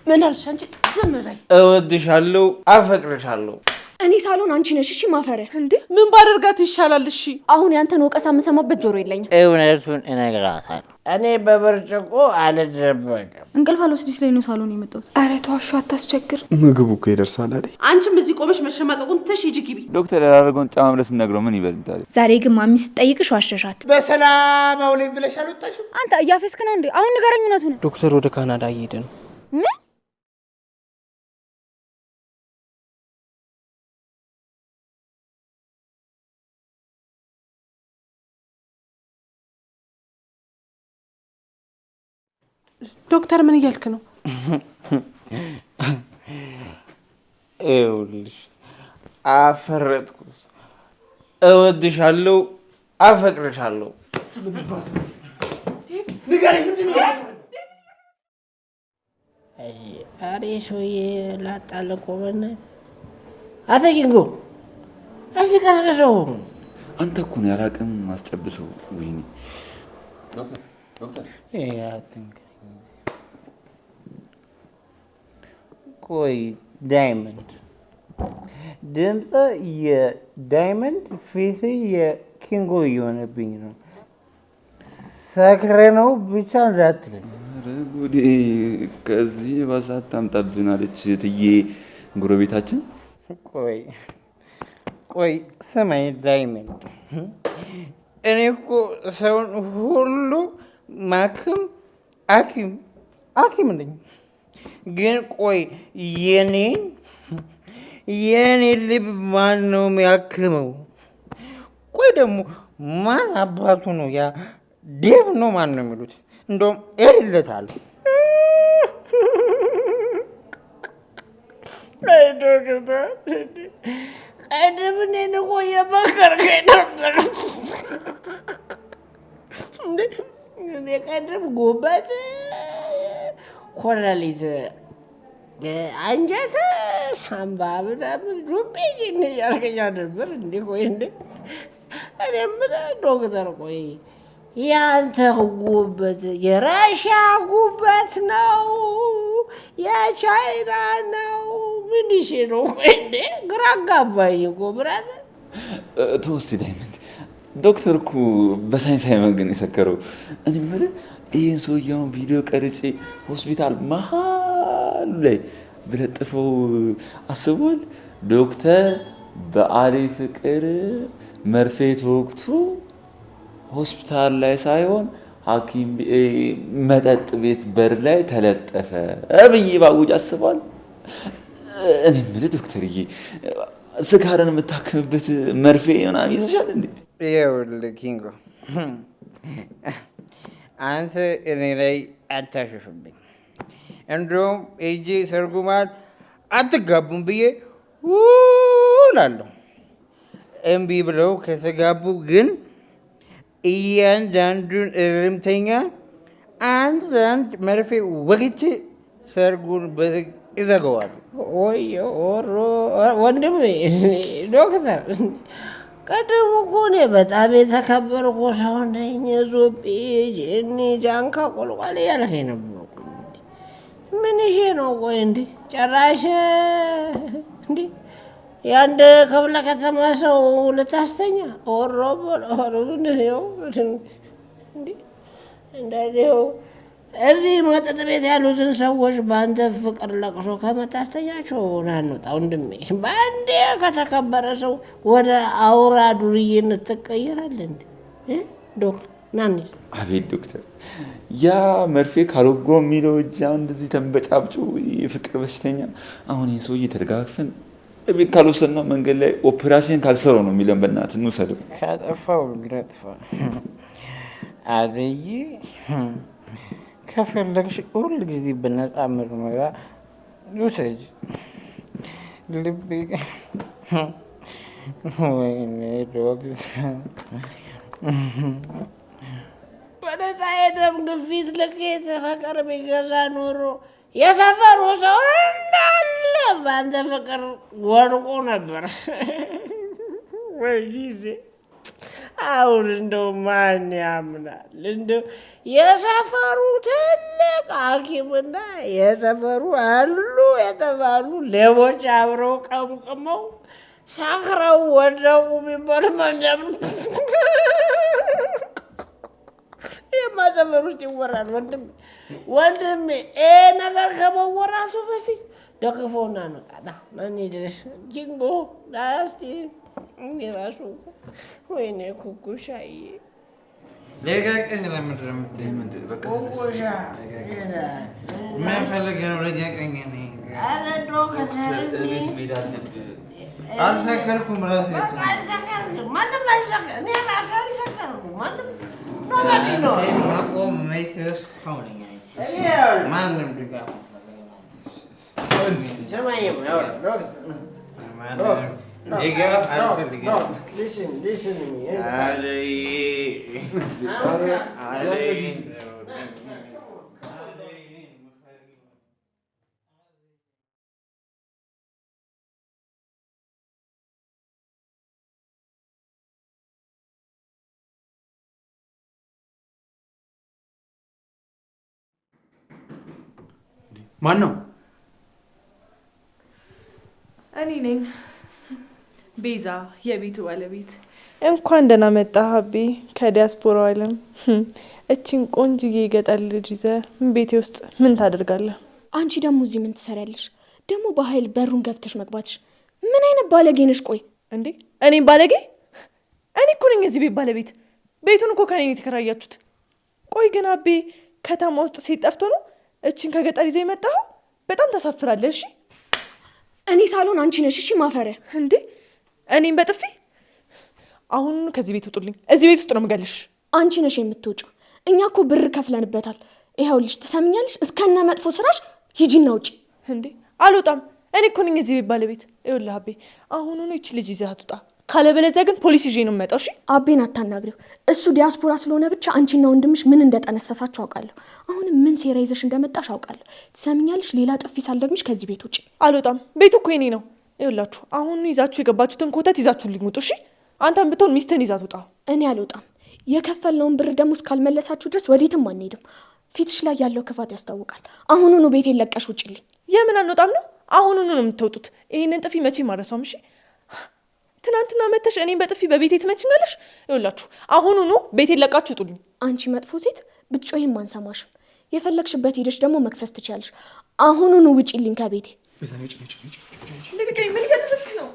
ምን አልሽ አንቺ? ዝም በይ። እወድሻለሁ፣ አፈቅርሻለሁ። እኔ ሳሎን አንቺ ነሽ እሺ ማፈሪያ። እንዴ ምን ባደርጋት ይሻላል? እሺ አሁን ያንተን ወቀሳ የምሰማበት ጆሮ የለኝም። እውነቱን እነግራታለሁ። እኔ በብርጭቆ አልደበቅም። እንቅልፍ አልወስድሽ ላይ ነው ሳሎን የመጣሁት። ኧረ ተዋሹ፣ አታስቸግር። ምግቡ እኮ ይደርሳል አይደል? አንቺም እዚህ ቆመሽ መሸማቀቁን ትተሽ ሂጂ ግቢ። ዶክተር ያላደረገውን ጫማ ብለሽ ነግረው ምን ይበል ታዲያ? ዛሬ ግን ማሚ ስትጠይቅሽ ዋሸሻት። በሰላም አውለኝ ብለሽ አልወጣሽም? አንተ እያፌስክ ነው እንዴ? አሁን ንገረኝ እውነቱን። ዶክተር ወደ ካናዳ እየሄደ ነው። ምን? ዶክተር ምን እያልክ ነው? ይኸውልሽ አፈረጥኩት። እወድሻለሁ፣ አፈቅርሻለሁ። ንገረኝ ምንድን ነው? ኧረ ሰውዬ ላጣለቆ በእናትህ አተኪንጎ እዚህ ቀስቅሰው። አንተ እኮ ነው ያላቅም ማስጨብሰው። ወይኔ ዶክተር ቆይ ዳይመንድ ድምፅ የዳይመንድ ፊት የኪንጎ እየሆነብኝ ነው። ሰክረ ነው ብቻ እንዳትለኝ። ጉዴ ከዚህ ባሳት ታምጣብናለች ትዬ ጎረቤታችን። ቆይ ስማኝ ዳይመንድ፣ እኔ እኮ ሰውን ሁሉ ማክም አኪም ነኝ። ግን ቆይ የኔ ልብ ማን ነው የሚያክመው? ቆይ ደግሞ ማን አባቱ ነው? ያ ዴቭ ነው ማን ነው የሚሉት? እንደውም ኤልለታል። ቀደም እኔን እኮ የመከርከኝ ነበር። እኔ ቀደም ጉበት፣ ኮላሊት፣ አንጀት፣ ሳምባ ምናምን ዱቤ ያርገኛ ነበር። እንዴ ቆይ እንዴ እኔ የምልህ ዶክተር፣ ቆይ ያንተ ጉበት የራሽያ ጉበት ነው የቻይና ነው? ምን ይሽ ነው? ቆይ እንዴ ግራ አጋባኝ እኮ ብራዘር። ተወስቲ ዳይመንድ፣ ዶክተር እኮ በሳይንሳዊ መንገድ የሰከረው። እኔ የምልህ ይህን ሰውዬውን ቪዲዮ ቀርጬ ሆስፒታል መሀሉ ላይ ብለጥፈው አስቧል? ዶክተር በአሌ ፍቅር መርፌ ተወግቶ ሆስፒታል ላይ ሳይሆን ሐኪም መጠጥ ቤት በር ላይ ተለጠፈ ብዬ ባውጅ አስቧል? እኔ የምልህ ዶክተርዬ ስካርን የምታክምበት መርፌ ምናምን ይዘሻል እንዴ? ይኸውልህ ኪንጎ፣ አንተ እኔ ላይ አታሸፍብኝ። እንደውም እጄ ሰርጉማል አትጋቡም ብዬ እላለሁ። እምቢ ብለው ከተጋቡ ግን እያንዳንዱን እርምተኛ አንድ መርፌ ወግቼ ሰርጉን በዝግ ይዘገዋሉ። ወንድሜ ዶክተር፣ ቀደም እኮ እኔ በጣም የተከበርኩ ሰው ነኝ። ዞቤ ጄኒ ጃንካ ቆልቋል እያልከኝ ነበር። ምን ይዤ ነው? ቆይ እንዲህ ጨራሽ እንዲህ የአንድ ክፍለ ከተማ ሰው ልታስተኛ እንደዚሁ እዚህ መጠጥ ቤት ያሉትን ሰዎች በአንተ ፍቅር ለቅሶ ከመታስተኛቸው ናንወጣ ወንድሜ። በአንዴ ከተከበረ ሰው ወደ አውራ ዱርዬነት ትቀየራለህ እንዴ? ዶክተር ናኒ። አቤት ዶክተር፣ ያ መርፌ ካልወጎ የሚለው እጅ አሁን እንደዚህ ተንበጫብጩ የፍቅር በሽተኛ። አሁን ይህ ሰውዬ ተደጋግፈን ቤት ካልወሰድነው መንገድ ላይ ኦፕሬሽን ካልሰራው ነው የሚለን። በእናትህ እንውሰደው። ካጠፋው ልጥፋ። አደይ ከፈለግሽ ሁል ጊዜ በነፃ ምርመራ ውሰጅ። ልቤ ወይኔ ዶክተር፣ በነፃ የደም ግፊት ልኬት ፍቅር ቢገዛ ኖሮ የሰፈሩ ሰው እንዳለ በአንተ ፍቅር ወድቆ ነበር። ወይ ጊዜ አሁን እንደው ማን ያምናል? እንደው የሰፈሩ ትልቅ ሐኪምና የሰፈሩ አሉ የተባሉ ሌቦች አብረው ቀምቅመው ሰክረው ወደቁ ቢባል ማንኛም ይሄማ ሰፈር ውስጥ ይወራል። ወንድሜ ይሄ ነገር ከመወራቱ በፊት ደግፎና እንውጣ። እንሂድ ጂንጎ እስኪ እራሱ ወይኔ ኩኩሻዬ ልቀቀኝ። ለምንድን ነው የምትለኝ? ኩኩሻ ምን ፈልገህ ነው? ልቀቀኝ። ኧረ እንደው ከተረኝ አልሰከርኩም። ራሴ አልሰከርኩም። ማንም አልሰከርኩም። እኔ እራሱ አልሰከርኩም። ማንም ኖባዲ ነው ማቆም መይትስ ሆነኝ ማንም ድጋፍ ሰማኝም ድጋፍ አልፈልግም። listen to me. ማን ነው? እኔ ነኝ ቤዛ፣ የቤቱ ባለቤት። እንኳን ደህና መጣህ ሀቢ ከዲያስፖራው ዓለም። እቺን ቆንጅዬ ገጠር ልጅ ይዘህ ቤቴ ውስጥ ምን ታደርጋለህ? አንቺ ደግሞ እዚህ ምን ትሰሪያለሽ? ደግሞ በኃይል በሩን ገፍተሽ መግባትሽ ምን አይነት ባለጌ ነሽ? ቆይ እንዴ እኔም ባለጌ? እኔ እኮ ነኝ የዚህ ቤት ባለቤት። ቤቱን እኮ ከኔ የተከራያችሁት። ቆይ ግን ሀቢ ከተማ ውስጥ ሴት ጠፍቶ ነው እቺን ከገጠር ይዘህ የመጣኸው? በጣም ታሳፍራለህ። እሺ እኔ ሳልሆን አንቺ ነሽ። እሺ ማፈሪያ። እንዴ እኔም በጥፊ? አሁን ከዚህ ቤት ውጡልኝ። እዚህ ቤት ውስጥ ነው የምገልሽ። አንቺ ነሽ የምትወጪው። እኛ እኮ ብር ከፍለንበታል። ይኸውልሽ ትሰምኛለሽ? እስከነ መጥፎ ስራሽ ሂጂና ውጪ። እንዴ አልወጣም። እኔ እኮ ነኝ የዚህ ቤት ባለቤት። ይኸውልህ አቤ አሁኑኑ ይቺ ልጅ ይዘህ አትውጣ። ካለበለዚያ ግን ፖሊስ ይዤ ነው የምመጣው። እሺ አቤን አታናግሪው። እሱ ዲያስፖራ ስለሆነ ብቻ አንቺና ወንድምሽ ምን እንደጠነሰሳችሁ አውቃለሁ። አሁንም ምን ሴራ ይዘሽ እንደመጣሽ አውቃለሁ። ትሰምኛለሽ? ሌላ ጥፊ ሳልደግምሽ ከዚህ ቤት ውጪ። አልወጣም። ቤቱ እኮ የኔ ነው። ይኸውላችሁ አሁን ይዛችሁ የገባችሁትን ኮተት ይዛችሁልኝ ውጡ። እሺ አንተም ብትሆን ሚስትህን ይዛት ውጣ። እኔ አልወጣም። የከፈልነውን ብር ደግሞ እስካልመለሳችሁ ድረስ ወዴትም አንሄድም። ፊትሽ ላይ ያለው ክፋት ያስታውቃል። አሁኑኑ ቤቴን ለቀሽ ውጪልኝ። የምን አንወጣም ነው? አሁኑኑ ነው የምትወጡት። ይሄንን ጥፊ መቼ ማረሳውም። እሺ ትናንትና መተሽ እኔን በጥፊ በቤቴ ትመችኛለሽ? ይኸውላችሁ አሁኑኑ ቤቴን ለቃችሁ ውጡልኝ። አንቺ መጥፎ ሴት፣ ብትጮይም አንሰማሽም። የፈለግሽበት ሄደሽ ደግሞ መክሰስ ትችያለሽ። አሁኑኑ ውጪልኝ ከቤቴ። ምን እያደረግክ ነው?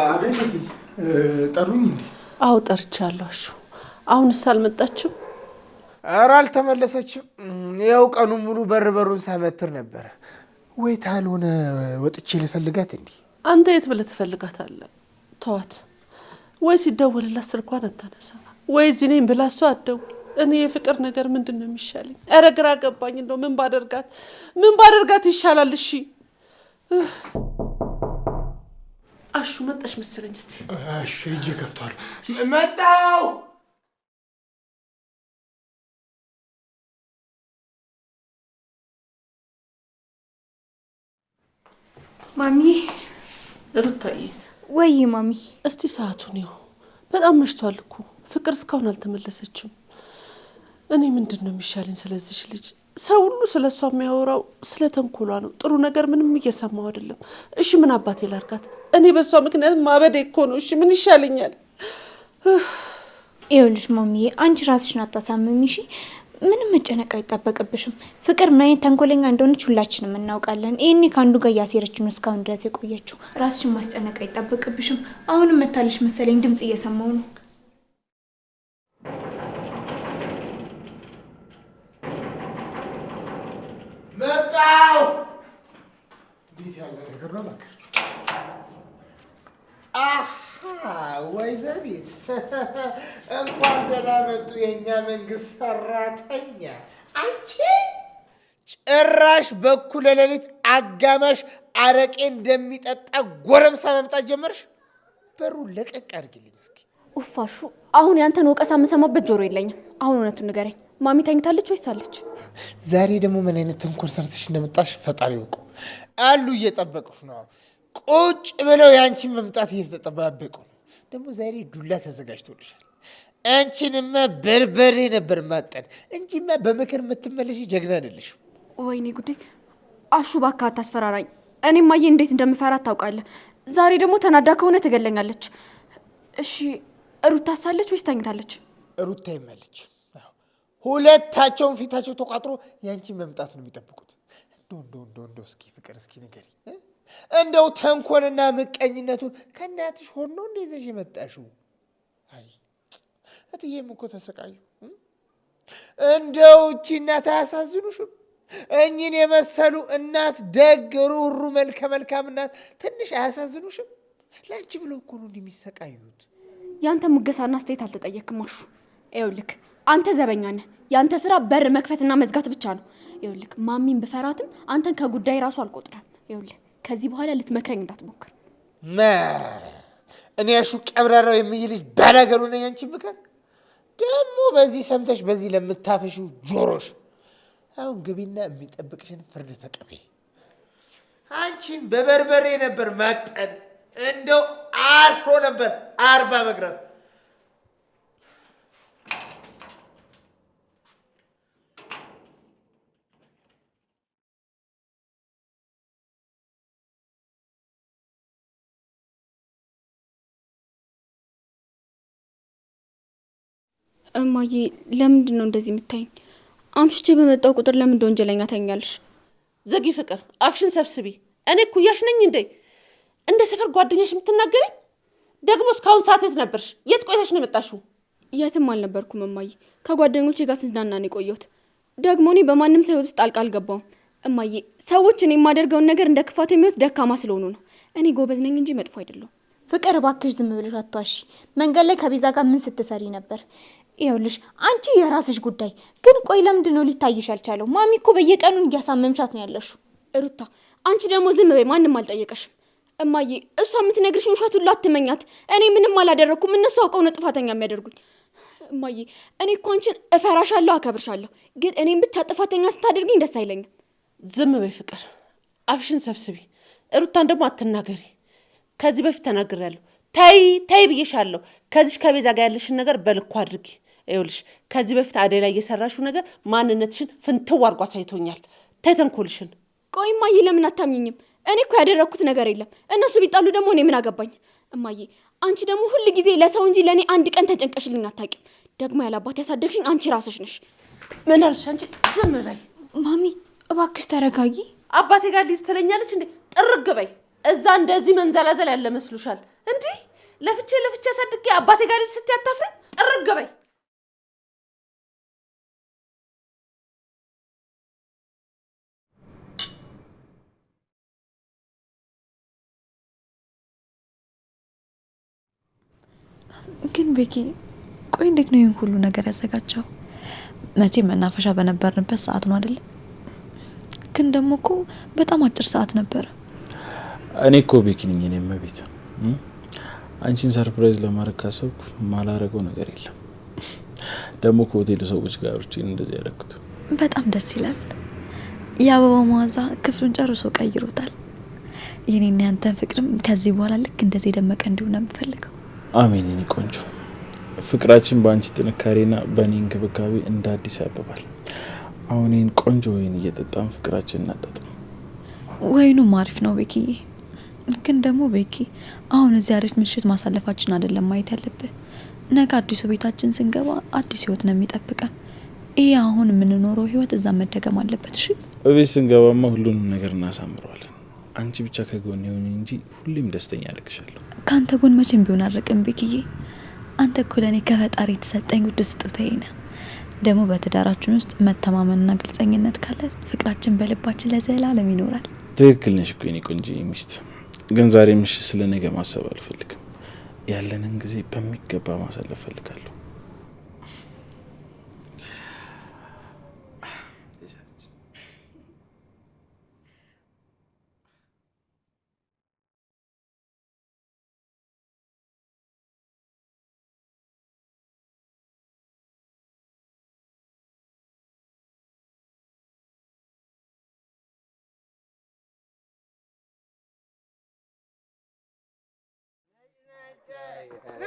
አቤት ጠሩኝ እንዴ? አዎ ጠርቻለሁ። እሺ አሁንስ አልመጣችም? ኧረ አልተመለሰችም። ያው ቀኑን ሙሉ በሩን ሳመትር ነበረ። ወይ ታልሆነ ወጥቼ ልፈልጋት እንዴ? አንተ የት ብለህ ትፈልጋታለህ? ተዋት። ወይ ሲደውልላት ስልኳን አታነሳ፣ ወይ እዚህ ነኝ ብላ እሷ አትደውል። እኔ የፍቅር ነገር ምንድን ነው የሚሻለኝ? ኧረ ግራ ገባኝ። እንደው ምን ባደርጋት ይሻላል? እሺ አሹ መጣሽ መሰለኝ። እስቲ እሺ እጄ ከፍቷል። መጣው ማሚ። ሩታዬ። ወይ ማሚ። እስቲ ሰዓቱን ይኸው በጣም መሽቷል እኮ። ፍቅር እስካሁን አልተመለሰችም። እኔ ምንድን ነው የሚሻለኝ ስለዚህ ልጅ? ሰው ሁሉ ስለ እሷ የሚያወራው ስለ ተንኮሏ ነው። ጥሩ ነገር ምንም እየሰማው አይደለም። እሺ ምን አባቴ ላርጋት? እኔ በሷ ምክንያት ማበዴ እኮ ነው። እሺ ምን ይሻለኛል? ይኸውልሽ ማሚዬ፣ አንቺ ራስሽን አታሳምሚ። እሺ ምንም መጨነቅ አይጠበቅብሽም። ፍቅር ምን አይነት ተንኮለኛ እንደሆነች ሁላችንም እናውቃለን። ይሄኔ ከአንዱ ጋር እያሴረች ነው እስካሁን ድረስ የቆየችው። ራስሽን ማስጨነቅ አይጠበቅብሽም። አሁንም መታለሽ መሰለኝ፣ ድምጽ እየሰማው ነው። መጣው። እንዴት ያለ ነገር ነው ባካችሁ? ወይዘሪት እንኳን ደህና መጡ የእኛ መንግስት ሰራተኛ። አንቺ ጭራሽ በኩለ ሌሊት አጋማሽ አረቄ እንደሚጠጣ ጎረምሳ መምጣት ጀመርሽ። በሩን ለቀቅ አድርግልኝ እስኪ። ኡፋሹ አሁን ያንተን ወቀሳ የምሰማበት ጆሮ የለኝም። አሁን እውነቱን ንገረኝ፣ ማሚ ተኝታለች ወይስ አለች? ዛሬ ደግሞ ምን አይነት ተንኮል ሰርተሽ እንደመጣሽ ፈጣሪ ይወቁ። አሉ እየጠበቁሽ ነው። ቁጭ ብለው የአንቺን መምጣት እየተጠባበቁ ነው። ደግሞ ዛሬ ዱላ ተዘጋጅቶልሻል። አንቺንማ በርበሬ ነበር ማጠን እንጂማ በምክር የምትመለሽ ጀግና አይደለሽም። ወይኔ ጉዴ! አሹ እባክህ አታስፈራራኝ። እኔም ማየ እንዴት እንደምፈራት ታውቃለህ። ዛሬ ደግሞ ተናዳ ከሆነ ትገለኛለች። እሺ ሩታ ሳለች ወይስ ተኝታለች? ሩታ ይመለች። ሁለታቸውን ፊታቸው ተቋጥሮ ያንቺን መምጣት ነው የሚጠብቁት። እንደው እስኪ ፍቅር እስኪ ንገሪ፣ እንደው ተንኮልና ምቀኝነቱን ከእናትሽ ሆኖ እንደ ይዘሽ የመጣሽው? አይ እትዬም እኮ ተሰቃዩ። እንደው እቺ እናት አያሳዝኑሽም? እኚህን የመሰሉ እናት፣ ደግ ሩሩ፣ መልከ መልካም እናት ትንሽ አያሳዝኑሽም? ለአንቺ ብለው እኮ ነው እንደሚሰቃዩት። ያንተ ሙገሳና አስተያየት አልተጠየቅም አሹ። ይኸውልህ አንተ ዘበኛ ነህ። ያንተ ስራ በር መክፈትና መዝጋት ብቻ ነው። ይኸውልህ ማሚን ብፈራትም አንተን ከጉዳይ ራሱ አልቆጥረም። ይኸውልህ ከዚህ በኋላ ልትመክረኝ እንዳትሞክር። እኔ አሹ ቀብራራው የሚልሽ ባላገሩ ነኝ። አንቺ ምከር ደግሞ በዚህ ሰምተሽ በዚህ ለምታፈሹ ጆሮሽ አሁን ግቢና የሚጠብቅሽን ፍርድ ተቀበይ። አንቺን በበርበሬ ነበር ማጠን፣ እንደው አስሮ ነበር 40 መግረፍ። እማዬ ለምንድን ነው እንደዚህ የምታይኝ? አምሽቼ በመጣው ቁጥር ለምን እንደ ወንጀለኛ ታኛለሽ? ዘጊ ፍቅር፣ አፍሽን ሰብስቢ። እኔ ኩያሽ ነኝ እንዴ? እንደ ሰፈር ጓደኛሽ የምትናገረኝ? ደግሞ እስካሁን ሰዓት የት ነበርሽ? የት ቆይተሽ ነው የመጣሽው? የትም አልነበርኩም እማዬ። ከጓደኞቼ ጋር ስዝናና ነው የቆየሁት። ደግሞ እኔ በማንም ሰው ውስጥ ጣልቃ አልገባሁም እማዬ። ሰዎች እኔ የማደርገውን ነገር እንደ ክፋት የሚወስድ ደካማ ስለሆኑ ነው። እኔ ጎበዝ ነኝ እንጂ መጥፎ አይደለሁም። ፍቅር እባክሽ ዝም ብለሽ አትዋሺ። መንገድ ላይ ከቤዛ ጋር ምን ስትሰሪ ነበር? ይኸውልሽ አንቺ የራስሽ ጉዳይ ግን፣ ቆይ ለምንድን ነው ሊታይሽ ያልቻለው? ማሚ እኮ በየቀኑ እያሳመምሻት ነው ያለሽው። ሩታ አንቺ ደግሞ ዝም በይ፣ ማንም አልጠየቀሽም። እማዬ እሷ የምትነግርሽን ውሸት ሁሉ አትመኛት። እኔ ምንም አላደረኩም። እነሱ አውቀው ነው ጥፋተኛ የሚያደርጉኝ። እማዬ እኔ እኮ አንቺን እፈራሻለሁ፣ አከብርሻለሁ። ግን እኔም ብቻ ጥፋተኛ ስታደርግኝ ደስ አይለኝም። ዝም በይ ፍቅር፣ አፍሽን ሰብስቢ። ሩታን ደግሞ አትናገሪ። ከዚህ በፊት ተናግሬያለሁ። ተይ ብዬሻለሁ። ከዚህ ከቤዛ ጋር ያለሽን ነገር በልኩ አድርጊ። ይኸውልሽ ከዚህ በፊት አደይ ላይ የሰራሽው ነገር ማንነትሽን ፍንትው አድርጎ አሳይቶኛል። ተይ ተንኮልሽን። ቆይ እማዬ ለምን አታምኝኝም? እኔ እኮ ያደረኩት ነገር የለም። እነሱ ቢጣሉ ደግሞ እኔ ምን አገባኝ? እማዬ አንቺ ደግሞ ሁል ጊዜ ለሰው እንጂ ለእኔ አንድ ቀን ተጨንቀሽልኝ አታውቂም። ደግሞ ያላባት ያሳደግሽኝ አንቺ ራስሽ ነሽ። ምን አልሽ አንቺ? ዝም በይ ማሚ እባክሽ ተረጋጊ። አባቴ ጋር ልሂድ ትለኛለች እንዴ? ጥርግ በይ። እዛ እንደዚህ መንዘላዘል ያለ መስሉሻል? እንዲህ ለፍቼ አሳድጌ አባቴ ጋር ልሂድ ስትይ አታፍሪም? ጥርግ በይ። ግን ቤኪ ቆይ እንዴት ነው ይህን ሁሉ ነገር ያዘጋጀው? መቼ መናፈሻ በነበርንበት ሰዓት ነው አይደል? ግን ደግሞ እኮ በጣም አጭር ሰዓት ነበር። እኔ እኮ ቤኪ ነኝ። እኔ መቤት አንቺን ሰርፕራይዝ ለማድረግ ካሰብኩ ማላረገው ነገር የለም። ደግሞ ከሆቴሉ ሰዎች ጋር ብቻዬን እንደዚህ ያደረኩት በጣም ደስ ይላል። የአበባ መዓዛ ክፍሉን ጨርሶ ቀይሮታል። የኔና ያንተን ፍቅርም ከዚህ በኋላ ልክ እንደዚህ ደመቀ እንዲሆን ነው የምፈልገው። አሜን። እኔ ቆንጆ ፍቅራችን በአንቺ ጥንካሬና በእኔ እንክብካቤ እንደ አዲስ ያብባል። አሁን ይህን ቆንጆ ወይን እየጠጣን ፍቅራችን እናጣጥም። ወይኑም አሪፍ ነው ቤኪዬ። ግን ደግሞ ቤኪ አሁን እዚህ አሪፍ ምሽት ማሳለፋችን አይደለም ማየት ያለብህ። ነገ አዲሱ ቤታችን ስንገባ አዲስ ህይወት ነው የሚጠብቀን። ይሄ አሁን የምንኖረው ህይወት እዛ መደገም አለበት። እሺ በቤት ስንገባማ ሁሉንም ነገር እናሳምረዋለን። አንቺ ብቻ ከጎን ይሁን እንጂ ሁሌም ደስተኛ አደርግሻለሁ። ካንተ ጎን መቼም ቢሆን አልርቅም ቤኪዬ። አንተ እኮ ለእኔ ከፈጣሪ የተሰጠኝ ውድ ስጦታዬ ነህ። ደግሞ በትዳራችን ውስጥ መተማመንና ግልጸኝነት ካለ ፍቅራችን በልባችን ለዘላለም ይኖራል። ትክክል ነሽ እኮ የኔ ቆንጆ ሚስት። ግን ዛሬ ምሽት ስለ ነገ ማሰብ አልፈልግም። ያለንን ጊዜ በሚገባ ማሳለፍ ፈልጋለሁ።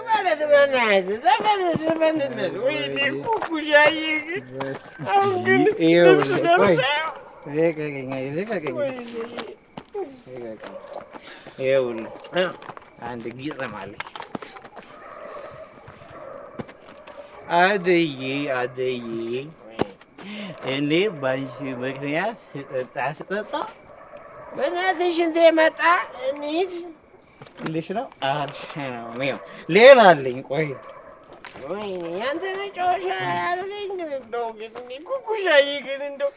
ማለት በእናትህ ዘፈንነት ወይኔ ኩኩሻዬ አሁን ግን ልብስ ለብሰው ይኸውልህ አንድ ግጥም አለኝ። አደዬ እኔ ባንቺ ምክንያት ስጠጣ በእናትሽ እንደ መጣ እንሂድ ልሽ ነው ሌላ አለኝ። ቆይ ወይኔ ያንተ መጫወቻ ያለኝ እንደው ግን ኩኩሻዬ ግን እንደው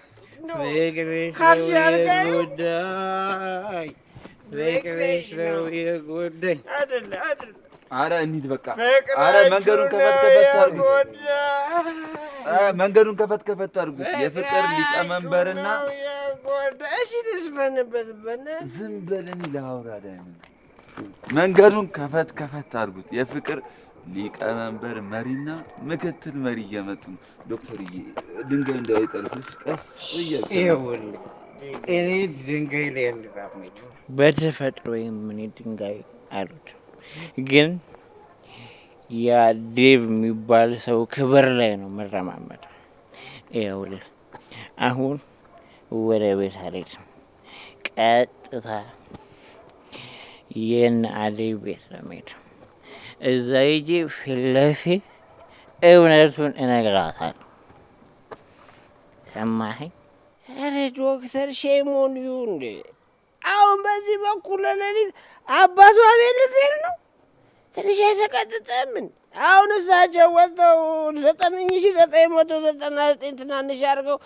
ካልሽ ያልጋዩ ጉዳይ ፍቅርሽ ነው የጎዳኝ አይደለ አረ እንሂድ በቃ። አረ መንገዱን ከፈት አድርጉት። መንገዱን ከፈት አድርጉት። የፍቅር ሊቀመንበርና እሺ ልስፈንበት በእናትህ ዝም በለን ላውራ ዳይመንድ። መንገዱን ከፈት አድርጉት። የፍቅር ሊቀመንበር መሪና ምክትል መሪ እየመጡ ነው። ዶክተርዬ ድንጋይ እንዳይጠልፍሽ ቀስ ይኸውልህ እኔ ድንጋይ ላይ እንድራፍ ነኝ በተፈጥሮ ምን ድንጋይ አሉት። ግን ያ ዴቭ የሚባል ሰው ክብር ላይ ነው የምረማመደው። ይኸውልህ አሁን ወደ ቤት አልሄድም፣ ቀጥታ የእነ አደይ ቤት ነው የምሄደው። እዛ ሂጄ ፊት ለፊት እውነቱን እነግራታለሁ። ሰማኸኝ? ኧረ ዶክተር ሼሞን ይሁን እንዴ! አሁን በዚህ በኩል ሌሊት አባቷ ቤት ልትሄድ ነው? ትንሽ አይሰቀጥጥም? አሁን እሳቸው ወጥተው 9999 ትናንሽ አድርገው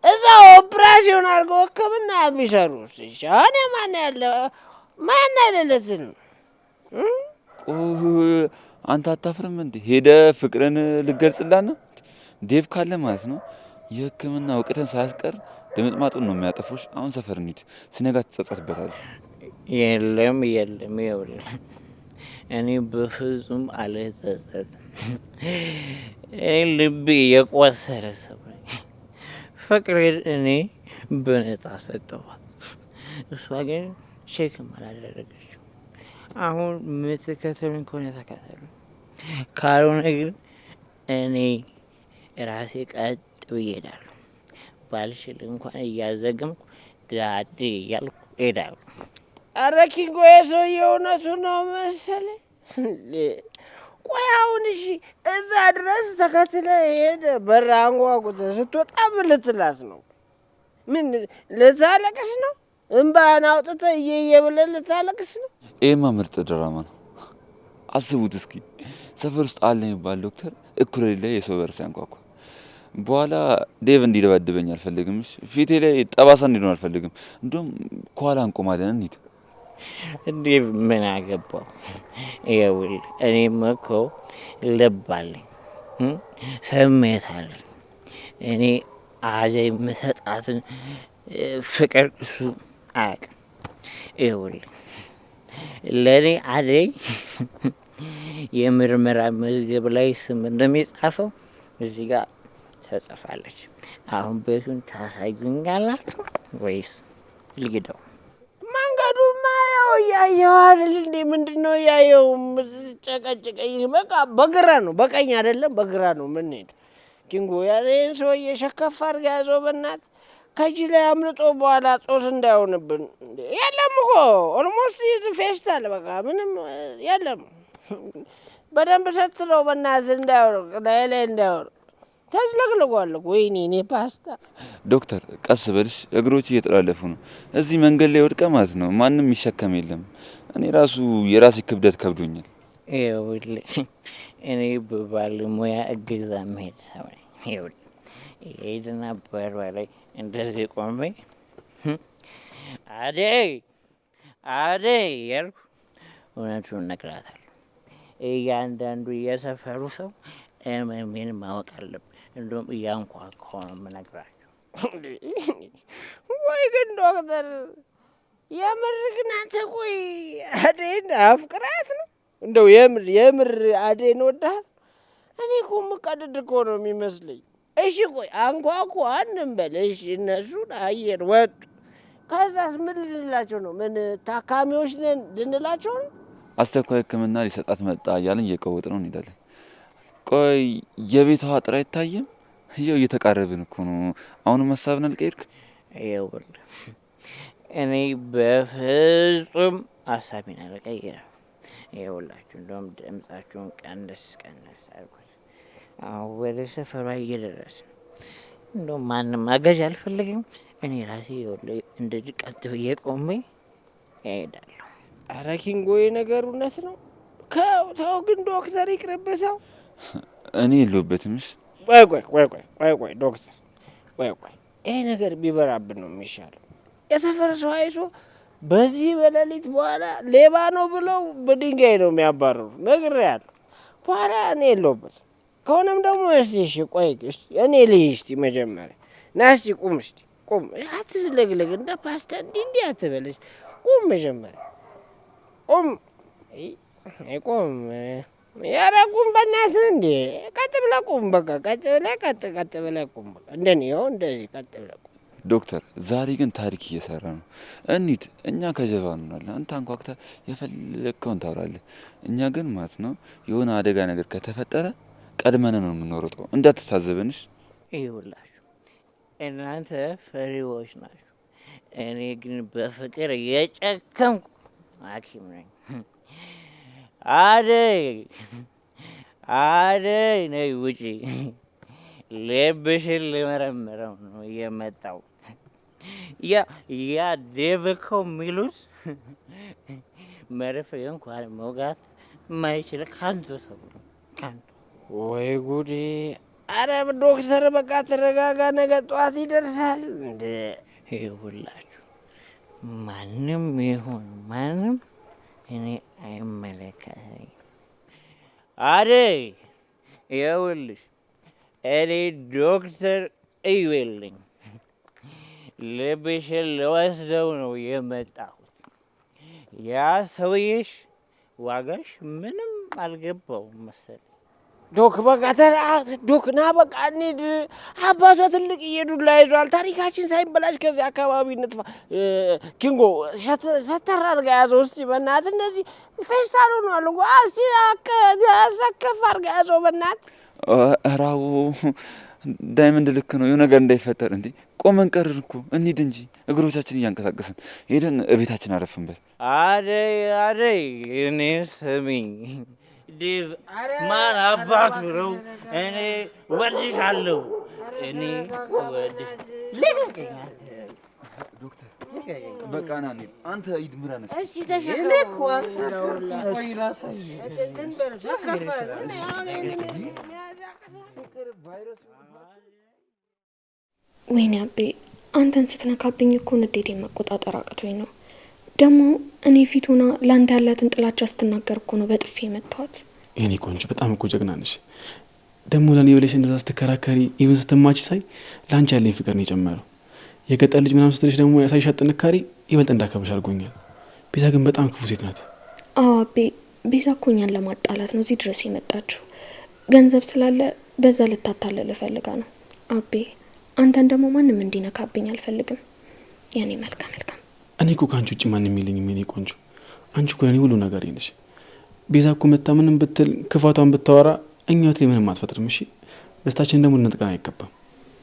እዛ ኦፕራሲዮን አድርገው ሕክምና የሚሰሩ አሁን ማን ያለለትን አንተ አታፍርም እንዴ? ሄደ ፍቅርን ልገልጽላት ነው? ዴቭ ካለ ማለት ነው የሕክምና እውቀትን ሳያስቀር ድምጥማጡን ነው የሚያጠፉሽ። አሁን ሰፈር እንሂድ፣ ሲነጋ ትጸጸትበታለህ። የለም ይኸውልህ እኔ በፍጹም አልጸጸትም። እኔ ልቤ የቆሰለ ሰው ነኝ። ፍቅሬን እኔ በነጻ ሰጠኋት፣ እሷ ግን ሸክም አላደረገችው። አሁን የምትከተሉኝ ከሆነ ተከተሉ፣ ካልሆነ ግን እኔ ራሴ ቀጥ ብዬ እሄዳለሁ። ባልችል እንኳን እያዘገምኩ ዳዴ እያልኩ እሄዳለሁ። ኧረ ኪንጎ የሰውዬ እውነቱ ነው መሰለኝ። ቆይ አሁን እሺ እዛ ድረስ ተከትለ ሄደ በር አንኳኩተህ ስትወጣ ምን ልትላት ነው? ምን ልታለቅስ ነው? እምባህን አውጥተህ እየየ ብለህ ልታለቅስ ነው? ይሄማ ምርጥ ድራማ ነው። አስቡት እስኪ ሰፈር ውስጥ አለ የሚባል ዶክተር እኩለ ሌሊት ላይ የሰው በር ሲያንኳኳ፣ በኋላ ዴቭ እንዲደበድበኝ አልፈልግም፣ ፊቴ ላይ ጠባሳ እንዲሆን አልፈልግም። እንደውም ከኋላ እንቆማለን፣ እንሂድ። ዴቭ ምን አገባው? ይኸውልህ እኔም እኮ ልብ አለኝ፣ ስሜት አለኝ። እኔ አደይ የምሰጣትን ፍቅር እሱ አያውቅም። ይኸውልህ ለእኔ አደይ የምርመራ መዝገብ ላይ ስም እንደሚጻፈው እዚህ ጋር ተጽፋለች። አሁን ቤቱን ታሳዩኛላችሁ ወይስ ልግደው? መንገዱማ ያው እያየኸው አይደል እንዴ? ምንድን ነው እያየኸው ጨቀጭቀኝ? በቃ በግራ ነው በቀኝ አይደለም፣ በግራ ነው የምንሄድ። ኪንጎ ያለህን ሰውዬ ሸከፍ አድርገህ ያዘው በእናትህ። ከእጅ ላይ አምልጦ በኋላ ጦስ እንዳይሆንብን። የለም እኮ ኦልሞስት ፌስታል በቃ ምንም የለም። በደንብ ሰትለው በእናትህ እንዳይወርቅ፣ ላይ እንዳይወርቅ ተዝለግልጓል። ወይኔ እኔ ፓስታ። ዶክተር ቀስ በልሽ፣ እግሮች እየተላለፉ ነው። እዚህ መንገድ ላይ ወድቀ ማለት ነው ማንም የሚሸከም የለም። እኔ ራሱ የራሴ ክብደት ከብዶኛል። ይኸውልህ እኔ በባለሙያ እገዛ መሄድ ሰው ነኝ። ይኸውልህ ሄድና በሯ ላይ እንደዚህ ቆሜ አደይ አደይ ያልኩ እውነቱን እነግራታለሁ። እያንዳንዱ የሰፈሩ ሰው እመሜን ማወቅ አለብን። እንደውም እያንኳኳ ነው የምነግራቸው። ወይ ግን ዶክተር የምር ግን አንተ ቆይ አደይን አፍቅራት ነው? እንደው የምር አደይን ወዳት? እኔ እኮ የምቀድድ እኮ ነው የሚመስለኝ። እሺ ቆይ አንኳኳ እንበል። እሺ እነሱን አየን ወጡ። ከዛስ ምን ልንላቸው ነው? ምን ታካሚዎች ነን ልንላቸው ነው? አስተኳይ ሕክምና ሊሰጣት መጣ እያልን እየቀወጥ ነው እንሄዳለን። ቆይ የቤቷ አጥር አይታየም? ይኸው እየተቃረብን እኮ ነው። አሁንም ሀሳብን አልቀይርክ? ይኸውልህ እኔ በፍጹም ሀሳቤን አልቀይርም። ይኸውላችሁ እንደውም ድምጻችሁን ቀንስ አድርጉት። አሁን ወደ ሰፈሯ እየደረስን እንደውም ማንም አጋዥ አልፈልግም። እኔ ራሴ እንደዚህ ቀጥ ብዬ ቆሜ እሄዳለሁ። ኧረ ኪንጎ ነገር እውነት ነው። ተው ግን ዶክተር ይቅርብተው። እኔ የለሁበትምሽ። ቆይ ዶክተር ቆይ ይሄ ነገር ቢበራብን ነው የሚሻለው። የሰፈር ሰው አይቶ በዚህ በሌሊት በኋላ ሌባ ነው ብለው በድንጋይ ነው የሚያባረሩ። ነግሬያለሁ። በኋላ እኔ የለሁበትም። ከሆነም ደግሞ እሺ ቆይ እኔ ልይ እስቲ መጀመሪያ ና እስቲ ቁም፣ እስቲ ቁም። አትዝለግለግ እንደ ፓስታ እንዲህ አትበል። እስቲ ቁም መጀመሪያ ቁም። ቁም ኧረ ቁም በእናትህ እንዴ! ቀጥ ብለህ ቁም። በቃ ቀጥ ብለህ ቁም። እንደኔ ይኸው እንደዚህ ቀጥ ብለህ ቁም። ዶክተር ዛሬ ግን ታሪክ እየሰራ ነው። እንሂድ። እኛ ከጀርባ እንሆናለን። አንተ አንኳኩተህ የፈለግከውን ታወራለህ። እኛ ግን ማለት ነው የሆነ አደጋ ነገር ከተፈጠረ ቀድመን ነው የምንሮጠው። እንዳትታዘብንሽ። ይኸውላችሁ እናንተ ፈሪዎች ናችሁ። እኔ ግን በፍቅር የጨከምኩ ሐኪም ነኝ። አደይ ነይ ውጪ። ልብሽን ልመረምረው ነው የመጣው። ያ ዴቭ እኮ የሚሉት መርፌ እንኳን መውጋት የማይችል ከንቱ ሰው ነው። ከንቱ። ወይ ጉዴ! አረ ዶክተር በቃ ተረጋጋ፣ ነገ ጠዋት ይደርሳል። እንደ ይኸውላችሁ ማንም ይሁን ማንም እኔ አይመለከተኝም። አደይ ይኸውልሽ እኔ ዶክተር ኢዩኤል ነኝ። ልብሽን ልወስደው ነው የመጣሁት። ያ ሰውዬሽ ዋጋሽ ምንም አልገባውም መሰለኝ። ዶክ በቃ ዶክ ና በቃ እንሂድ። አባቷ ትልቅ እየዱላ ይዟል። ታሪካችን ሳይበላሽ ከዚህ አካባቢ እንጥፋ። ኪንጎ ሰተር አድርጋ ያዘው እስቲ በእናትህ። እንደዚህ ፌስታል ሆኗል እኮ። እስቲ ሰከፍ አድርጋ ያዘው በእናትህ። ራው ዳይመንድ ልክ ነው። የሆነ ነገር እንዳይፈጠር እንዴ። ቆመን ቀርን እኮ እንሂድ እንጂ እግሮቻችን እያንቀሳቀስን ሄደን እቤታችን አረፍን በል። አደይ እኔ ስሚኝ ዴቭ ማን አባቱ ነው? እኔ ወድሻለሁ። እኔ ወድሽ ልቀቀኝ። ዶክተር በቃ ና እንሂድ። አንተ ሂድ ምራን። እሺ ተሸከም። ወይኔ አቤ አንተን ስትነካብኝ እኮ ንዴቴን መቆጣጠር አቅቶኝ ነው። ደግሞ እኔ ፊቱና ለአንተ ያላትን ጥላቻ ስትናገር እኮ ነው በጥፊ መታወት። የኔ ቆንጆ በጣም እኮ ጀግና ነሽ። ደግሞ ለእኔ ብለሽ እንደዛ ስትከራከሪ ኢቭን ስትማች ሳይ ለአንቺ ያለኝ ፍቅር ነው የጨመረው። የገጠር ልጅ ምናምን ስትልሽ ደግሞ ያሳይሻት ጥንካሬ ይበልጥ እንዳከብሽ አድርጎኛል። ቤዛ ግን በጣም ክፉ ሴት ናት። አዎ አቤ ቤዛ እኮ እኛን ለማጣላት ነው እዚህ ድረስ የመጣችው። ገንዘብ ስላለ በዛ ልታታለል ፈልጋ ነው። አቤ አንተን ደግሞ ማንም እንዲነካብኝ አልፈልግም። የኔ መልካም እኔ እኮ ከአንቺ ውጭ ማንም የለኝም የኔ ቆንጆ። አንቺ እኮ ለእኔ ሁሉ ነገር ነሽ። ቤዛ እኮ መታ ምንም ብትል ክፋቷን ብታወራ እኛት ላይ ምንም አትፈጥርም። እሺ ደስታችን ደግሞ ልንጥቀን አይገባም።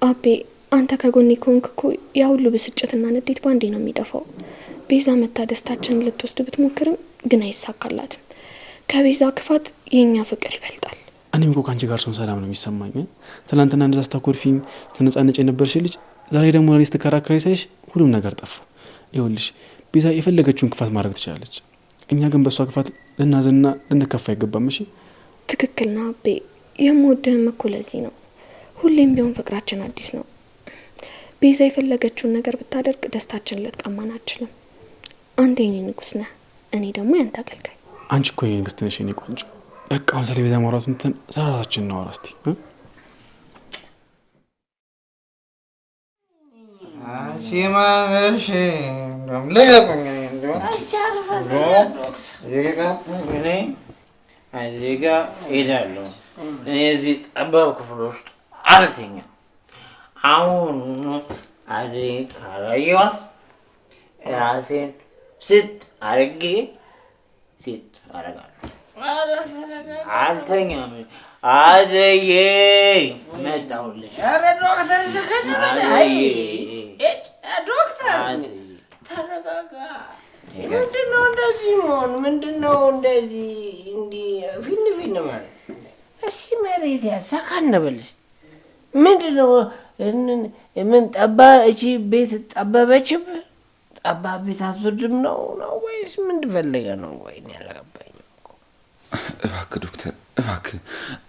አቤ አንተ ከጎኔ ከሆንክ እኮ ያ ሁሉ ብስጭትና ንዴት ባንዴ ነው የሚጠፋው። ቤዛ መታ ደስታችንን ልትወስድ ብትሞክርም ግን አይሳካላትም። ከቤዛ ክፋት የኛ ፍቅር ይበልጣል። እኔም እኮ ከአንቺ ጋር ሰውን ሰላም ነው የሚሰማኝ። ትናንትና እንደዛ ስታኮርፊኝ ስትነጫነጭ የነበርሽ ልጅ ዛሬ ደግሞ ለኔ ስትከራከሪ ሳይሽ ሁሉም ነገር ጠፋ። ይኸውልሽ ቤዛ የፈለገችውን ክፋት ማድረግ ትችላለች። እኛ ግን በእሷ ክፋት ልናዝንና ልንከፋ አይገባም። እሺ ትክክል ነው አቤ። የምወድህም እኮ ለዚህ ነው። ሁሌም ቢሆን ፍቅራችን አዲስ ነው። ቤዛ የፈለገችውን ነገር ብታደርግ ደስታችን ልትቀማን አትችልም። አንተ የኔ ንጉስ ነህ፣ እኔ ደግሞ ያንተ አገልጋይ። አንቺ እኮ የኔ ንግስት ነሽ የኔ ቆንጆ። በቃ አሁን ስለ ቤዛ ማውራቱን ትተን ስለ ራሳችን እናወራ እስቲ። ሲማሽ እዚህ ጋ ሄዳለሁ። እኔ እዚህ ጠባብ ክፍል ውስጥ አልተኛም። አሁን አደይ ካላየኋት ራሴን ስጥ አድርጌ አልተኛም። አዘዬ መጣሁልሽ። ኧረ ዶክተር ዶክተር ተረጋጋ። ምንድነው እንደዚህ መሆን? ምንድነው እንደዚህ እንዲህ ፊን ማለት? እስኪ መሬት ሰካን በልስ። ምንድነው ምን ጠባ? እቺ ቤት ጠበበችብህ? ጠባብ ቤት አትወድም ነው ወይስ ምን ትፈልገህ ነው? ወይኔ አልገባኝም እኮ። እባክህ ዶክተር እባክህ፣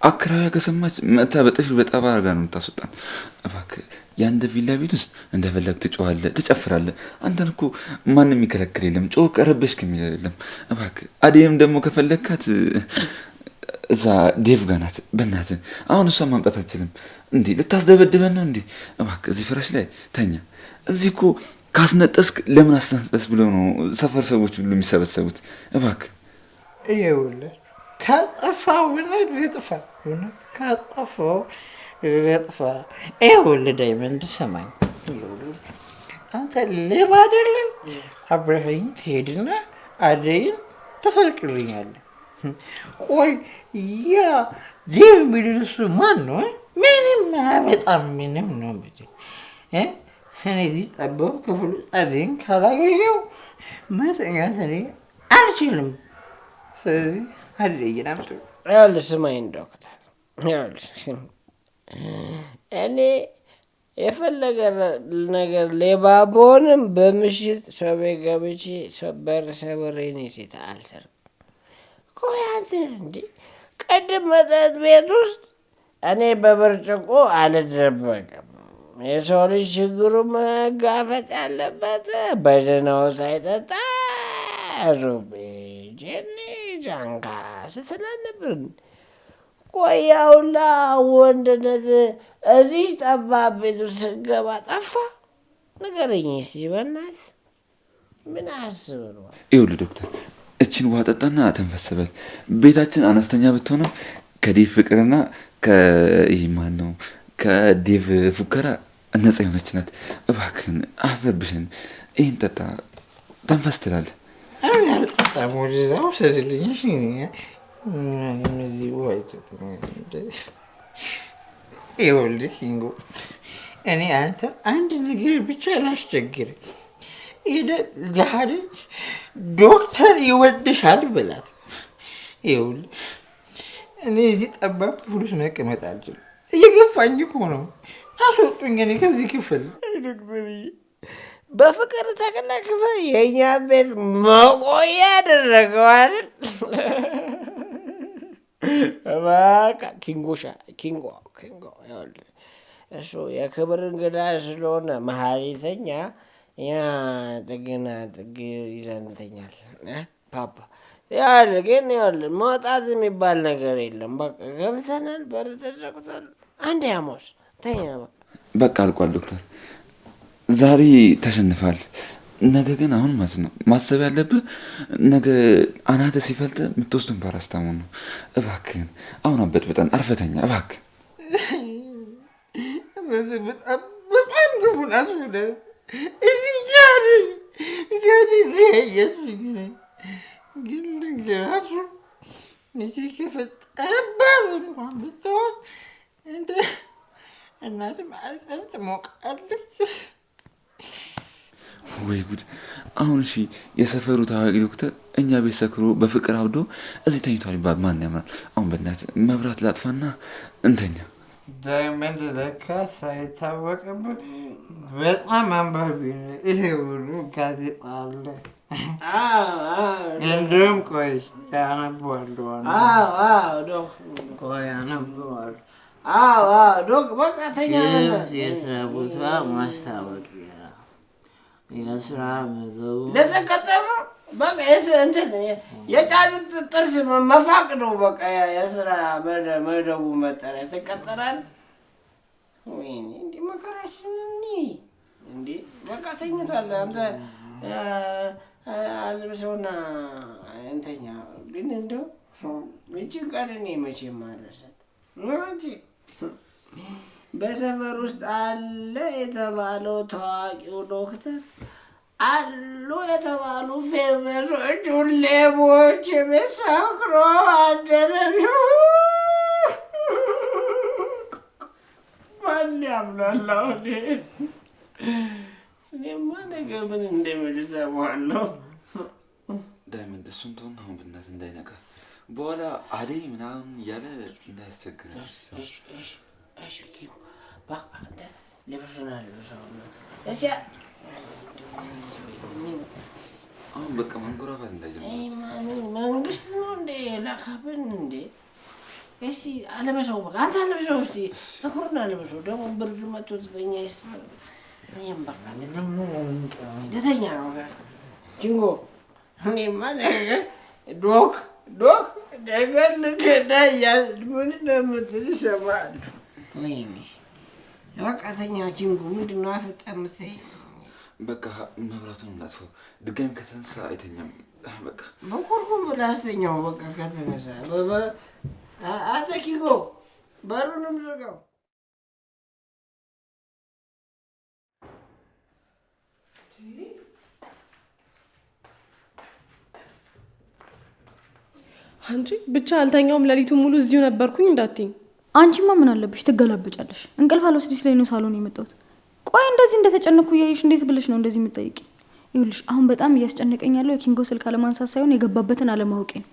አከራቢያ ከሰማች መታ በጥፊ በጠባ አድርጋ ነው የምታስወጣን። እባክህ የአንድ ቪላ ቤት ውስጥ እንደፈለግ ትጮኻለህ፣ ትጨፍራለህ። አንተን እኮ ማንም የሚከለክል የለም። ጮህ ቀረበሽ ከሚል የለም። እባክህ አዴም ደግሞ ከፈለግካት እዛ ዴቭ ጋር ናት። በእናትህ አሁን እሷን ማምጣት አልችልም። እንዲህ ልታስደበድበን ነው እንዴ? እባክህ እዚህ ፍራሽ ላይ ተኛ። እዚህ እኮ ካስነጠስክ ለምን አስነጠስ ብለው ነው ሰፈር ሰዎች ሁሉ የሚሰበሰቡት። እባክህ ይኸውልህ ካጠፋው ብለህ ልጥፋ፣ ካጠፋው ልጥፋ። ይኸውልህ ዳይመንድ ሰማኝ፣ አንተ ሌባ አይደለም። አብረኸኝ ትሄድና አደይን ተሰርቅልኛለህ። ቆይ ያ ዴቭ የሚልህ እሱ ማን ነው? ምንም በጣም ምንም ነው። እኔ እዚህ ጠባብ ክፍሉ አደይን ካላገኘው መተኛት እኔ አልችልም። ስለዚህ አደይን አምጡ። ይኸውልህ ስማኝ ዶክተር፣ እኔ የፈለገ ነገር ሌባ ብሆንም በምሽት ሰው ቤት ገብቼ በር ሰብሬ እኔ ሴት አልሰርቅም። ቆይ አንተ እንዴ ቅድም መጠጥ ቤት ውስጥ እኔ በብርጭቆ አልደበቅም። የሰው ልጅ ችግሩ መጋፈጥ ያለበት በደህናው ሳይጠጣ ዙቤ ጀኔ ጃንካ ስትል ነበር። ቆያውላ ወንድነት እዚህ ጠባብ ቤት ውስጥ ስገባ ጠፋ። ንገረኝ እስኪ በእናትህ ምን አስብ ነው? ይኸውልህ ዶክተር እችን ውሃ ጠጣና ተንፈስ በል። ቤታችን አነስተኛ ብትሆንም ከዴቭ ፍቅርና ከይህ ማን ነው ከዴቭ ፉከራ ነፃ የሆነች ናት። እባክህን አትረብሽን። ይህን ጠጣ፣ ተንፈስ ትላለህ። አልጠጣም። ወደዛ ውሰድልኝ። እነዚህ ውሃ ይኸውልህ ኪንጎ፣ እኔ አንተ አንድ ነገር ብቻ ላስቸግር። ለሀደ ዶክተር ይወድሻል በላት። ይኸውልህ እኔ እዚህ ጠባብ ክፍል ውስጥ መቀመጥ አልችልም። እየገፋኝ እኮ ነው። አስወጡኝ እኔ ከዚህ ክፍል። ዶክተርዬ በፍቅር ተከላክፈ የእኛ ቤት መቆያ ያደረገው አይደል? በቃ ኪንጎ ይኸውልህ እሱ የክብር እንግዳ ስለሆነ መሀሊተኛ እኛ ጥግና ጥግ ይዘን እንተኛለን። ፓፓ ይኸውልህ ግን ይኸውልህ መውጣት የሚባል ነገር የለም። በቃ ገብተናል፣ በር ተዘግቷል። አንድ ያሞስ ተኛ። በቃ አልቋል ዶክተር፣ ዛሬ ተሸንፋል። ነገ ግን አሁን ማለት ነው ማሰብ ያለብህ ነገ አናትህ ሲፈልጥ የምትወስዱን ፓራስታሞን ነው። እባክህን አሁን አበጥብጠን አርፈተኛ እባክህ። በጣም ግፉ ናት። ግን ልንገራችሁ እዚህ ክፍል ጠባብ እንኳን ብትሆን እንደ እናት ማህፀን ትሞቃለች። ወይ ጉድ! አሁን እሺ የሰፈሩ ታዋቂ ዶክተር እኛ ቤት ሰክሮ በፍቅር አብዶ እዚህ ተኝቷል ይባል ማን ያምናል? አሁን በእናትህ መብራት ላጥፋና እንተኛ። ዳይመንድ ለካ ሳይታወቅብህ በጣም አንባቢ ነው። ይሄ ሁሉ ጋዜጣ አለ። እንደውም ቆይ ያነበዋለሁ። ዶክ በቃ ተኛ። የስራ ቦታ ማስታወቂያ የስራ መደቡ ለተቀጠሩ በቃ እንትን የጫጩት ጥርስ መፋቅ ነው። በቃ የስራ መደቡ መጠሪያ ትቀጠራለህ። ወይኔ እንዲህ መከራችን እንዲህ በቃ ተኝቷል። አንተ አልብሰውና እንተኛ። ግን እንደው እጅግ ቀን እኔ መቼም አልረሳት እንጂ በሰፈር ውስጥ አለ የተባለው ታዋቂው ዶክተር አሉ የተባሉ ፌመሶች ሌቦች የሚሰክሮ አደረሹ ማን ያምናለሁ? እኔማ ነገ ምን እንደሚል እሰማዋለሁ። ዳይመንድ እሱን ተውን አሁን በእናትህ እንዳይነቃ በኋላ አደይ ምናምን እያለ እንዳያስቸግር። እሺ በቃ አንተ ልብሱን አልብሰው እስያ አሁን በቃ መንኮራፋት እንዳይጀምር። መንግስት ነው እንዴ ላካብን እንዴ? እስቲ አለበሰው በቃ አንተ አለበሰው። እስቲ ለኩርና አለበሰው ደግሞ ብርድ መቶት በእኛ ይስማል። እኔም በቃ ልተኛ ነው ጅንጎ። እኔማ ነገ ዶክ ነገ ልገዳ እያል ምን እንደምትል እሰማለሁ። ወይኔ በቃ ተኛ ጅንጎ። ምንድን ነው አፈጠርምትይ? በቃ መብራቱን እናጥፈው። ድጋሚ ከተነሳ አይተኛም። በቃ በቁርቁም ብላ አስተኛው። በቃ ከተነሳ አንተ ኪጎ በሩንም ዝጋው። አንቺ ብቻ አልተኛውም፣ ሌሊቱን ሙሉ እዚሁ ነበርኩኝ እንዳትኝ። አንቺማ ምን አለብሽ ትገላበጫለሽ። እንቅልፍ አልወስድሽ ላይ ነው ሳሎን የመጣሁት። ቆይ እንደዚህ እንደተጨነኩ እያየሽ እንዴት ብለሽ ነው እንደዚህ የምትጠይቂ? ይኸውልሽ አሁን በጣም እያስጨነቀኝ ያለው የኪንጎ ስልክ አለማንሳት ሳይሆን የገባበትን አለማወቄ ነው።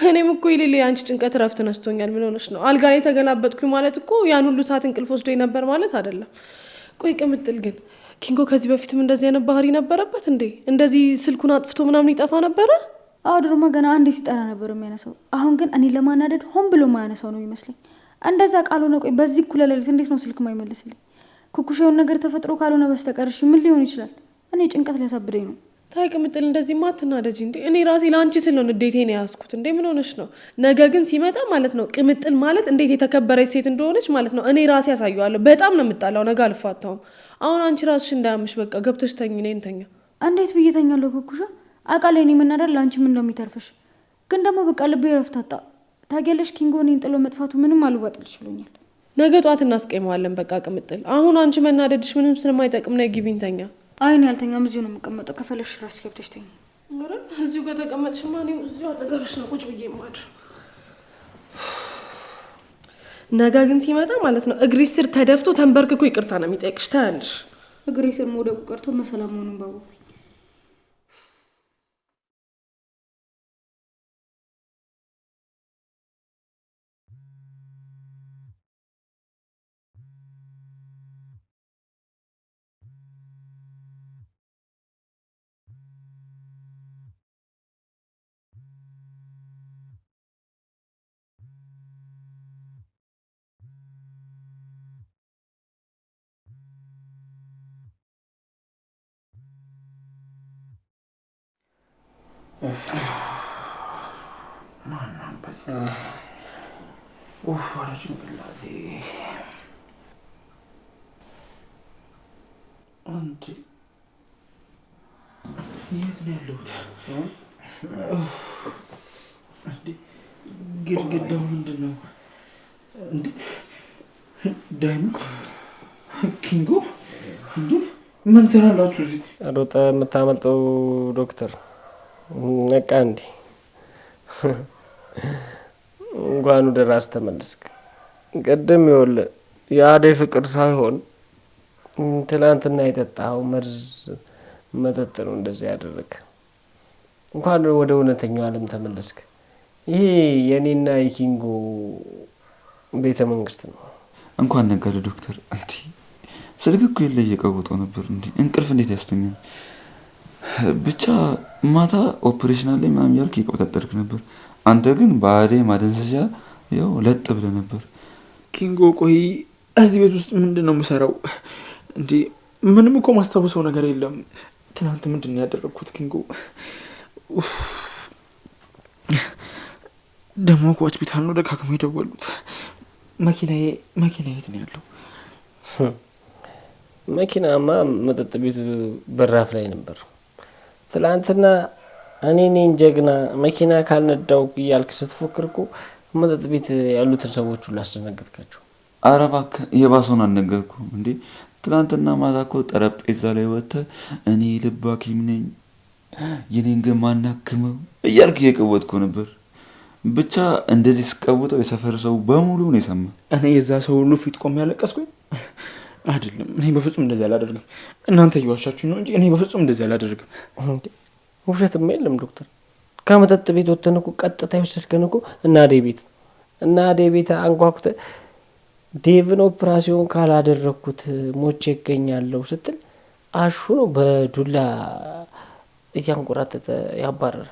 እኔም እኮ የሌለ የአንቺ ጭንቀት ረፍት ነስቶኛል። ምን ሆነሽ ነው? አልጋ ላይ ተገላበጥኩኝ ማለት እኮ ያን ሁሉ ሰዓት እንቅልፍ ወስዶኝ ነበር ማለት አይደለም። ቆይ ቅምጥል ግን ኪንጎ ከዚህ በፊትም እንደዚህ አይነት ባህሪ ነበረበት እንዴ? እንደዚህ ስልኩን አጥፍቶ ምናምን ይጠፋ ነበረ? አዎ ድሮማ ገና አንዴ ሲጠራ ነበር የሚያነሳው። አሁን ግን እኔ ለማናደድ ሆን ብሎ ማያነሳው ነው ይመስለኝ። እንደዛ ቃልሆነ ቆይ በዚህ እኩለ ሌሊት እንዴት ነው ስልክ ማይመልስልኝ? ኩኩሻውን ነገር ተፈጥሮ ካልሆነ በስተቀር እሺ ምን ሊሆን ይችላል? እኔ ጭንቀት ሊያሳብደኝ ነው። ታይ ቅምጥል እንደዚህ ማትናደጂ እንዴ? እኔ ራሴ ላንቺ ስል ነው ንዴቴን ያዝኩት እንዴ። ምን ሆነሽ ነው? ነገ ግን ሲመጣ ማለት ነው ቅምጥል ማለት እንዴት የተከበረች ሴት እንደሆነች ማለት ነው እኔ ራሴ ያሳየዋለሁ። በጣም ነው የምጣላው። ነገ አልፋታውም። አሁን አንቺ ራስሽ እንዳያምሽ በቃ ገብተሽ ተኝ። ነኝ እንተኛ። እንዴት ብዬ ተኛለሁ? ኩኩሻ አቃለ እኔ መናደር ላንቺ ምን እንደሚተርፍሽ ግን ደግሞ በቃ ልቤ ረፍት አጣ። ታገለሽ ኪንጎ እኔን ጥሎ መጥፋቱ ምንም አልዋጥልሽ ብሎኛል። ነገ ጧት እናስቀይመዋለን። በቃ ቅምጥል አሁን አንቺ መናደድሽ ምንም ስለማይጠቅም ነው። ግቢ እንተኛ። አይ እኔ አልተኛም፣ እዚሁ ነው የምቀመጠው። ከፈለሽ ራስሽ ገብተሽ ተኝ። ኧረ እዚሁ ከተቀመጥሽማ እኔ እዚሁ አጠገብሽ ነው ቁጭ ብዬ የማድር። ነገ ግን ሲመጣ ማለት ነው እግሪ ስር ተደፍቶ ተንበርክኮ ይቅርታ ነው የሚጠይቅሽ። ታያለሽ። እግሪ ስር መውደቁ ቀርቶ መሰላም መሆኑን ባወኩኝ። ግድግዳው ምንድን ነው? ዳይመንድ ኪንጎ ምን ትሰራላችሁ እዚህ? ሮጠ የምታመልጠው ዶክተር ነቃ እንዴ? እንኳን ወደ ራስ ተመለስክ። ቅድም ይኸውልህ የአደይ ፍቅር ሳይሆን ትናንትና የጠጣኸው መርዝ መጠጥ ነው እንደዚህ ያደረገ። እንኳን ወደ እውነተኛው ዓለም ተመለስክ። ይሄ የኔና የኪንጎ ቤተ መንግስት ነው። እንኳን ነገረ ዶክተር። እንዲ ስልክ እኮ የለ እየቀወጠው ነበር። እንዲ እንቅልፍ እንዴት ያስተኛል? ብቻ ማታ ኦፕሬሽን ላይ ምናምን ያልክ እየቆጣጠርክ ነበር። አንተ ግን በአደይ ማደንዘዣ ያው ለጥ ብለህ ነበር። ኪንጎ ቆይ እዚህ ቤት ውስጥ ምንድን ነው የምሰራው? እንዲ ምንም እኮ ማስታወሰው ነገር የለም። ትናንት ምንድን ነው ያደረግኩት? ኪንጎ ደግሞ ከሆስፒታል ነው ደጋግመው የደወሉት። መኪና የት ነው ያለው? መኪናማ መጠጥ ቤቱ በራፍ ላይ ነበር። ትላንትና እኔ ነኝ ጀግና መኪና ካልነዳው እያልክ ስትፎክር እኮ መጠጥ ቤት ያሉትን ሰዎች ሁሉ አስደነገጥካቸው። ኧረ እባክህ የባሰውን አልነገርኩም እንዴ። ትናንትና ማታ እኮ ጠረጴዛ ላይ ወጥተህ እኔ ልብ ሐኪም ነኝ የኔን ግን ማናክመው እያልክ እየቀወጥከው ነበር። ብቻ እንደዚህ ስቀውጠው የሰፈር ሰው በሙሉ ነው የሰማ። እኔ የዛ ሰው ሁሉ ፊት ቆሜ ያለቀስኩኝ አይደለም። እኔ በፍጹም እንደዚህ አላደርግም። እናንተ እየዋሻችሁ ነው እንጂ እኔ በፍጹም እንደዚህ አላደርግም። ውሸትም የለም ዶክተር። ከመጠጥ ቤት ወጥተን እኮ ቀጥታ የወሰድከን እኮ እናዴ ቤት ነው። እናዴ ቤት አንኳኩተህ ዴቭን ኦፕራሲዮን ካላደረግኩት ሞቼ ይገኛለሁ ስትል አሹ ነው በዱላ እያንቆራጠጠ ያባረረ።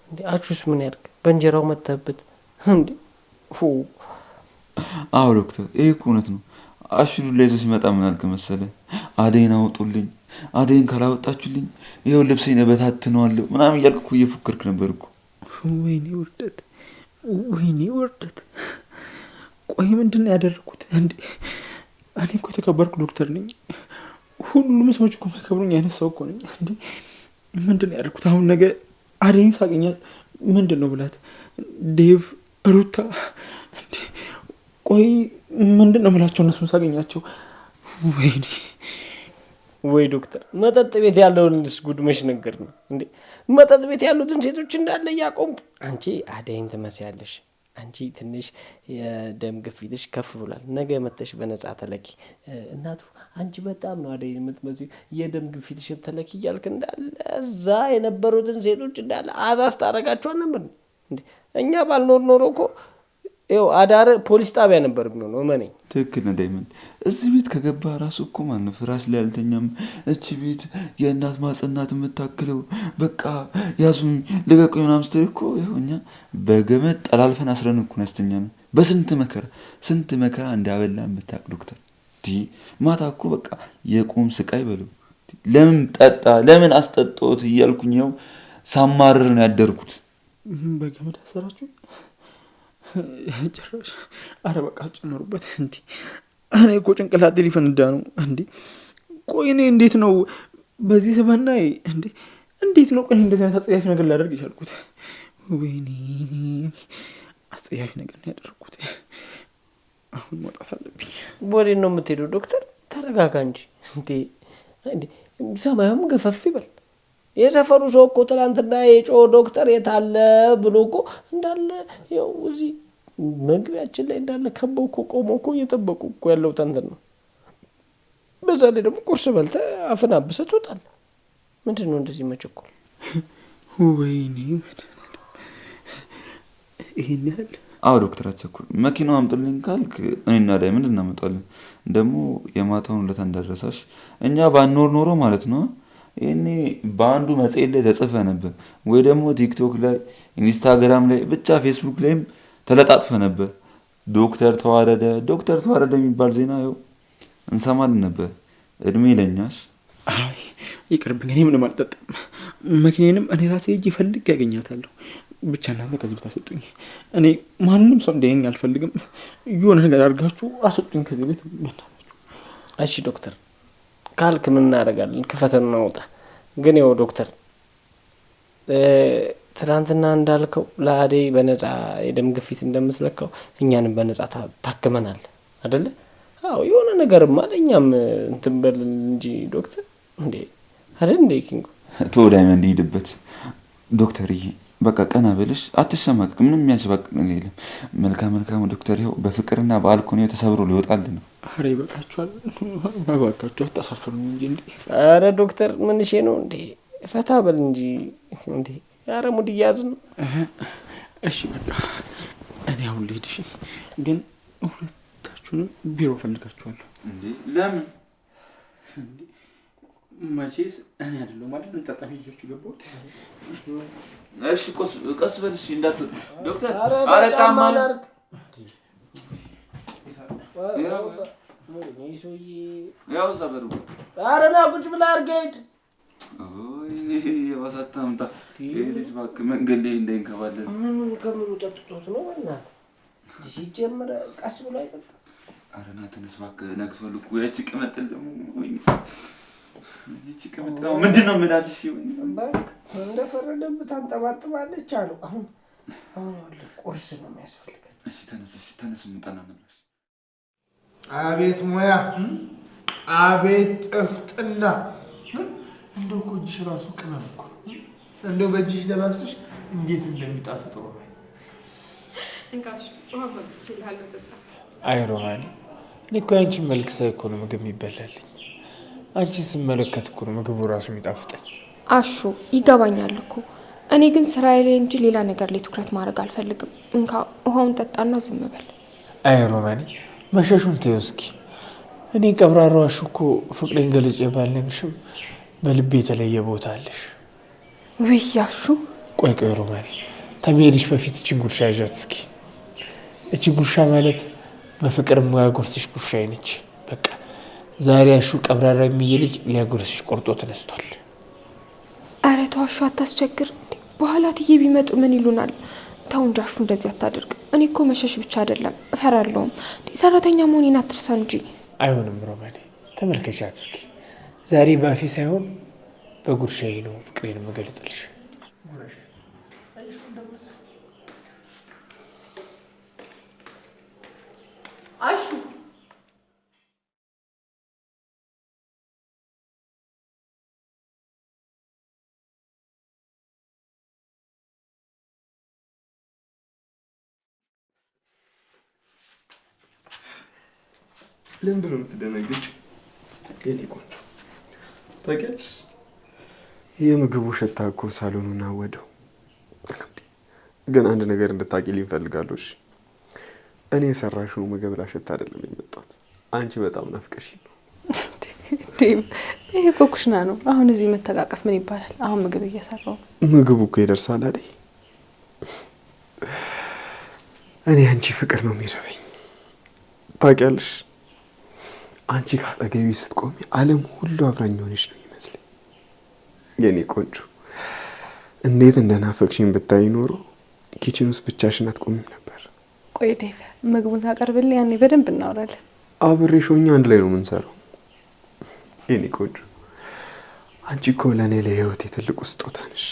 እንዴ አሹስ ምን ያድርግ? በእንጀራው መተህበት እንዴ? አዎ ዶክተር፣ ይሄ እኮ እውነት ነው። አሹ ዱላ ይዞ ሲመጣ ምን አልክ መሰለህ? አደይን አውጡልኝ፣ አደይን ካላወጣችሁልኝ ይኸው ልብሴን እበታትነዋለሁ ምናምን እያልክ እኮ እየፎከርክ ነበር እኮ። ወይኔ ውርደት፣ ወይኔ ውርደት። ቆይ ምንድን ነው ያደረኩት እንዴ? እኔ እኮ የተከበርኩ ዶክተር ነኝ። ሁሉም ሰዎች እኮ የሚያከብሩኝ አይነት ሰው እኮ ነኝ እንዴ። ምንድን ነው ያደረኩት? አሁን ነገ አደይን ሳገኛት ምንድን ነው ብላት? ዴቭ፣ ሩታ እንዴ? ቆይ ምንድን ነው የምላቸው እነሱን ሳገኛቸው? ወይኔ ወይ ዶክተር፣ መጠጥ ቤት ያለውን ጉድ መች ነገር ነው እንዴ? መጠጥ ቤት ያሉትን ሴቶች እንዳለ እያቆምኩ አንቺ አደይን ትመስያለሽ፣ አንቺ ትንሽ የደም ግፊትሽ ከፍ ብሏል፣ ነገ መተሽ በነጻ ተለኪ፣ እናቱ አንቺ በጣም ነው አደይን የምትመስዪው፣ የደም ግፊትሽን ተለኪ እያልክ እንዳለ እዛ የነበሩትን ሴቶች እንዳለ አዛዝ ታደርጋቸዋል ነበር እንዴ? እኛ ባልኖር ኖሮ እኮ ይኸው አዳር ፖሊስ ጣቢያ ነበር የሚሆነው። እመነኝ። ትክክል ነህ ዳይመንድ። እዚህ ቤት ከገባ ራሱ እኮ ማነው ፍራሽ ላይ አልተኛም። እቺ ቤት የእናት ማጸናት የምታክለው በቃ ያዙኝ ልቀቁኝ ምናምን ስትል እኮ ይኸው እኛ በገመድ ጠላልፈን አስረን እኮ ያስተኛን። በስንት መከራ እንዳበላ የምታውቅ ዶክተር። ማታ እኮ በቃ የቁም ስቃይ በለው። ለምን ጠጣ ለምን አስጠጦት እያልኩኝ ይኸው ሳማርር ነው ያደርኩት። በገመድ አሰራችሁ? ጭራሽ አረ በቃ አልጨመሩበት እንዲ። እኔ እኮ ጭንቅላቴ ሊፈነዳ ነው እንዲ። ቆይ እኔ እንዴት ነው በዚህ ስበናይ እንዴ? እንዴት ነው ቆይ እንደዚህ አይነት አጸያፊ ነገር ላደርግ የቻልኩት? ወይኔ አጸያፊ ነገር ነው ያደረኩት። አሁን መውጣት አለብኝ። ወዴት ነው የምትሄደው ዶክተር? ተረጋጋ እንጂ እንዴ። ሰማዩም ገፈፍ ይበል። የሰፈሩ ሰው እኮ ትናንትና የጮ ዶክተር የታለ ብሎ እኮ እንዳለ ያው እዚህ መግቢያችን ላይ እንዳለ ከበው እኮ ቆመው እኮ እየጠበቁ እኮ ያለው እንትን ነው። በዛ ላይ ደግሞ ቁርስ በልተህ አፍን አብሰህ ትወጣለህ። ምንድን ነው እንደዚህ መቸኮል? ወይኔ ይሄን ያህል? አዎ ዶክተር አትቸኩል። መኪናው አምጡልኝ ካልክ እኔና ዳይመንድ እናመጣለን። ደግሞ የማታውን ዕለት እንዳደረሳሽ እኛ ባንኖር ኖሮ ማለት ነው ይሄኔ በአንዱ መጽሔት ላይ ተጽፈ ነበር፣ ወይ ደግሞ ቲክቶክ ላይ ኢንስታግራም ላይ ብቻ ፌስቡክ ላይም ተለጣጥፈ ነበር። ዶክተር ተዋረደ የሚባል ዜና ይኸው እንሰማለን ነበር። እድሜ ለኛሽ። አይ ይቅርብኝ፣ እኔ ምንም አልጠጣም። መኪናዬንም እኔ ራሴ ሄጄ ፈልጌ ያገኛታለሁ። ብቻ እናንተ ከዚህ ቤት አስወጡኝ። እኔ ማንም ሰው እንዲያየኝ አልፈልግም። የሆነ ነገር አድርጋችሁ አስወጡኝ ከዚህ ቤት። እሺ ዶክተር ካልክ ምን እናደርጋለን? ክፈተን እናውጣ። ግን ያው ዶክተር ትናንትና እንዳልከው ለአደይ በነጻ የደም ግፊት እንደምትለካው እኛንም በነጻ ታክመናል አይደለ? አዎ የሆነ ነገርማ ለእኛም እንትን በል እንጂ ዶክተር። እንዴ አይደል እንዴ ኪንጎ? ተወዳይመንድ ሂድበት ዶክተርዬ። በቃ ቀና በልሽ፣ አትሸማቀቅ። ምንም የሚያሸባቅቅ ነገር የለም። መልካም ዶክተር። ይኸው በፍቅርና በአልኮል ተሰብሮ ሊወጣል ነው። አረ ይበቃችኋል፣ እባካችሁ አታሳፍሩኝ እንጂ እንዴ። አረ ዶክተር ምንሽ ነው እንዴ? ፈታ በል እንጂ እንዴ። አረ ሙድ እያዝ ነው። እሺ በቃ እኔ አሁን ልሂድ። እሺ ግን ሁለታችሁንም ቢሮ ፈልጋችኋለሁ። እንዴ ለምን? መቼስ እኔ አይደለሁ ማለት እንጣጣፊ ይዤችሁ ገባሁት። እሺ ቀስ በል እሺ፣ እንዳትወጣ ዶክተር። አረ ጫማ አድርግ። ያው እዛ በሩ። አረ ና ቁጭ ብለህ አድርገህ። ኦይ የባሰ አምጣ። ይሄ ልጅ እባክህ መንገድ ላይ እንዳይንከባለል። ከምኑ ጠጥቶት ነው በእናትህ? ሲጀምር ቀስ ብሎ አይጠጣም። አረ ና ተነስ እባክህ፣ ነግቷል እኮ። ያቺ ቅመጥል ደግሞ ይቺ ቅመጥል ምንድን ነው የምላት? እሺ በቃ እንደፈረደብህ ታንጠባጥባለች አሉ። አሁን ቁርስ ነው የሚያስፈልገን። እሺ ተነስ እንውጣና እንብላ። አቤት ሙያ፣ አቤት ጥፍጥና! እንደው እኮ እጅሽ ራሱ ቅመም እኮ እንደው በእጅሽ ደባብሰሽ እንዴት እንደሚጣፍጥ ነው። እንካሽ ውሃ ማጥቼ ልሃለሁ። አይ ሮማኔ፣ እኔ እኮ ያንቺን መልክ ሳይ እኮ ነው ምግብ የሚበላልኝ። አንቺን ስመለከት እኮ ነው ምግቡ ራሱ የሚጣፍጠኝ። አሹ ይገባኛል እኮ እኔ ግን ስራዬ ላይ እንጂ ሌላ ነገር ላይ ትኩረት ማድረግ አልፈልግም። እንካ ውሃውን ጠጣና ዝም በል። አይ ሮማኔ፣ መሸሹን ተይው እስኪ። እኔ ቀብራራው አሹ እኮ ፍቅሬን ገልጬ ባልነግርሽም በልቤ የተለየ ቦታ አለሽ። ውይ አሹ፣ ቆይ ሮማኔ፣ ተመሄድሽ በፊት እቺን ጉርሻ ያዣት እስኪ። እቺ ጉርሻ ማለት በፍቅር የማያጎርስሽ ጉርሻዬ ነች። በቃ ዛሬ አሹ ቀብራራ የሚዬ ልጅ ሊያጎርስሽ ቆርጦ ተነስቷል። ኧረ ተው አሹ፣ አታስቸግር። በኋላ ትዬ ቢመጡ ምን ይሉናል? ተው እንጂ አሹ፣ እንደዚህ አታድርግ። እኔ እኮ መሸሽ ብቻ አይደለም እፈራለሁም። ሰራተኛ መሆኔን አትርሳ እንጂ። አይሆንም ሮማኔ፣ ተመልከቻት እስኪ። ዛሬ ባፌ ሳይሆን በጉርሻዬ ነው ፍቅሬን የምገልጽልሽ። አሹ ለምንድን ነው የምትደነግጭ? የኔ ቆንጆ ታውቂያለሽ፣ የምግቡ ሽታ እኮ ሳሎኑን አወደው። ግን አንድ ነገር እንድታቂልኝ እፈልጋለሁ። እኔ የሰራሽው ምግብ ላሸት አይደለም የመጣሁት፣ አንቺ በጣም ናፍቀሽኝ ነው። ይሄ እኮ ኩሽና ነው። አሁን እዚህ መተቃቀፍ ምን ይባላል? አሁን ምግብ እየሰራው ነው። ምግቡ እኮ ይደርሳል አይደል? እኔ አንቺ ፍቅር ነው የሚረበኝ ታውቂያለሽ። አንቺ ከአጠገቢ ስትቆሚ ዓለም ሁሉ አብራኝ ሆነሽ ነው ይመስለኝ። የኔ ቆንጆ እንዴት እንደናፈቅሽኝ ብታይ ኖሮ ኪችን ውስጥ ብቻሽን አትቆሚም ነበር። ቆይ ዴቭ፣ ምግቡን ታቀርብልኝ፣ ያኔ በደንብ እናወራለን። አብሬሽ ሆኜ አንድ ላይ ነው የምንሰራው። የኔ ቆንጆ አንቺ እኮ ለእኔ ለህይወቴ ትልቁ ስጦታ ነሽ።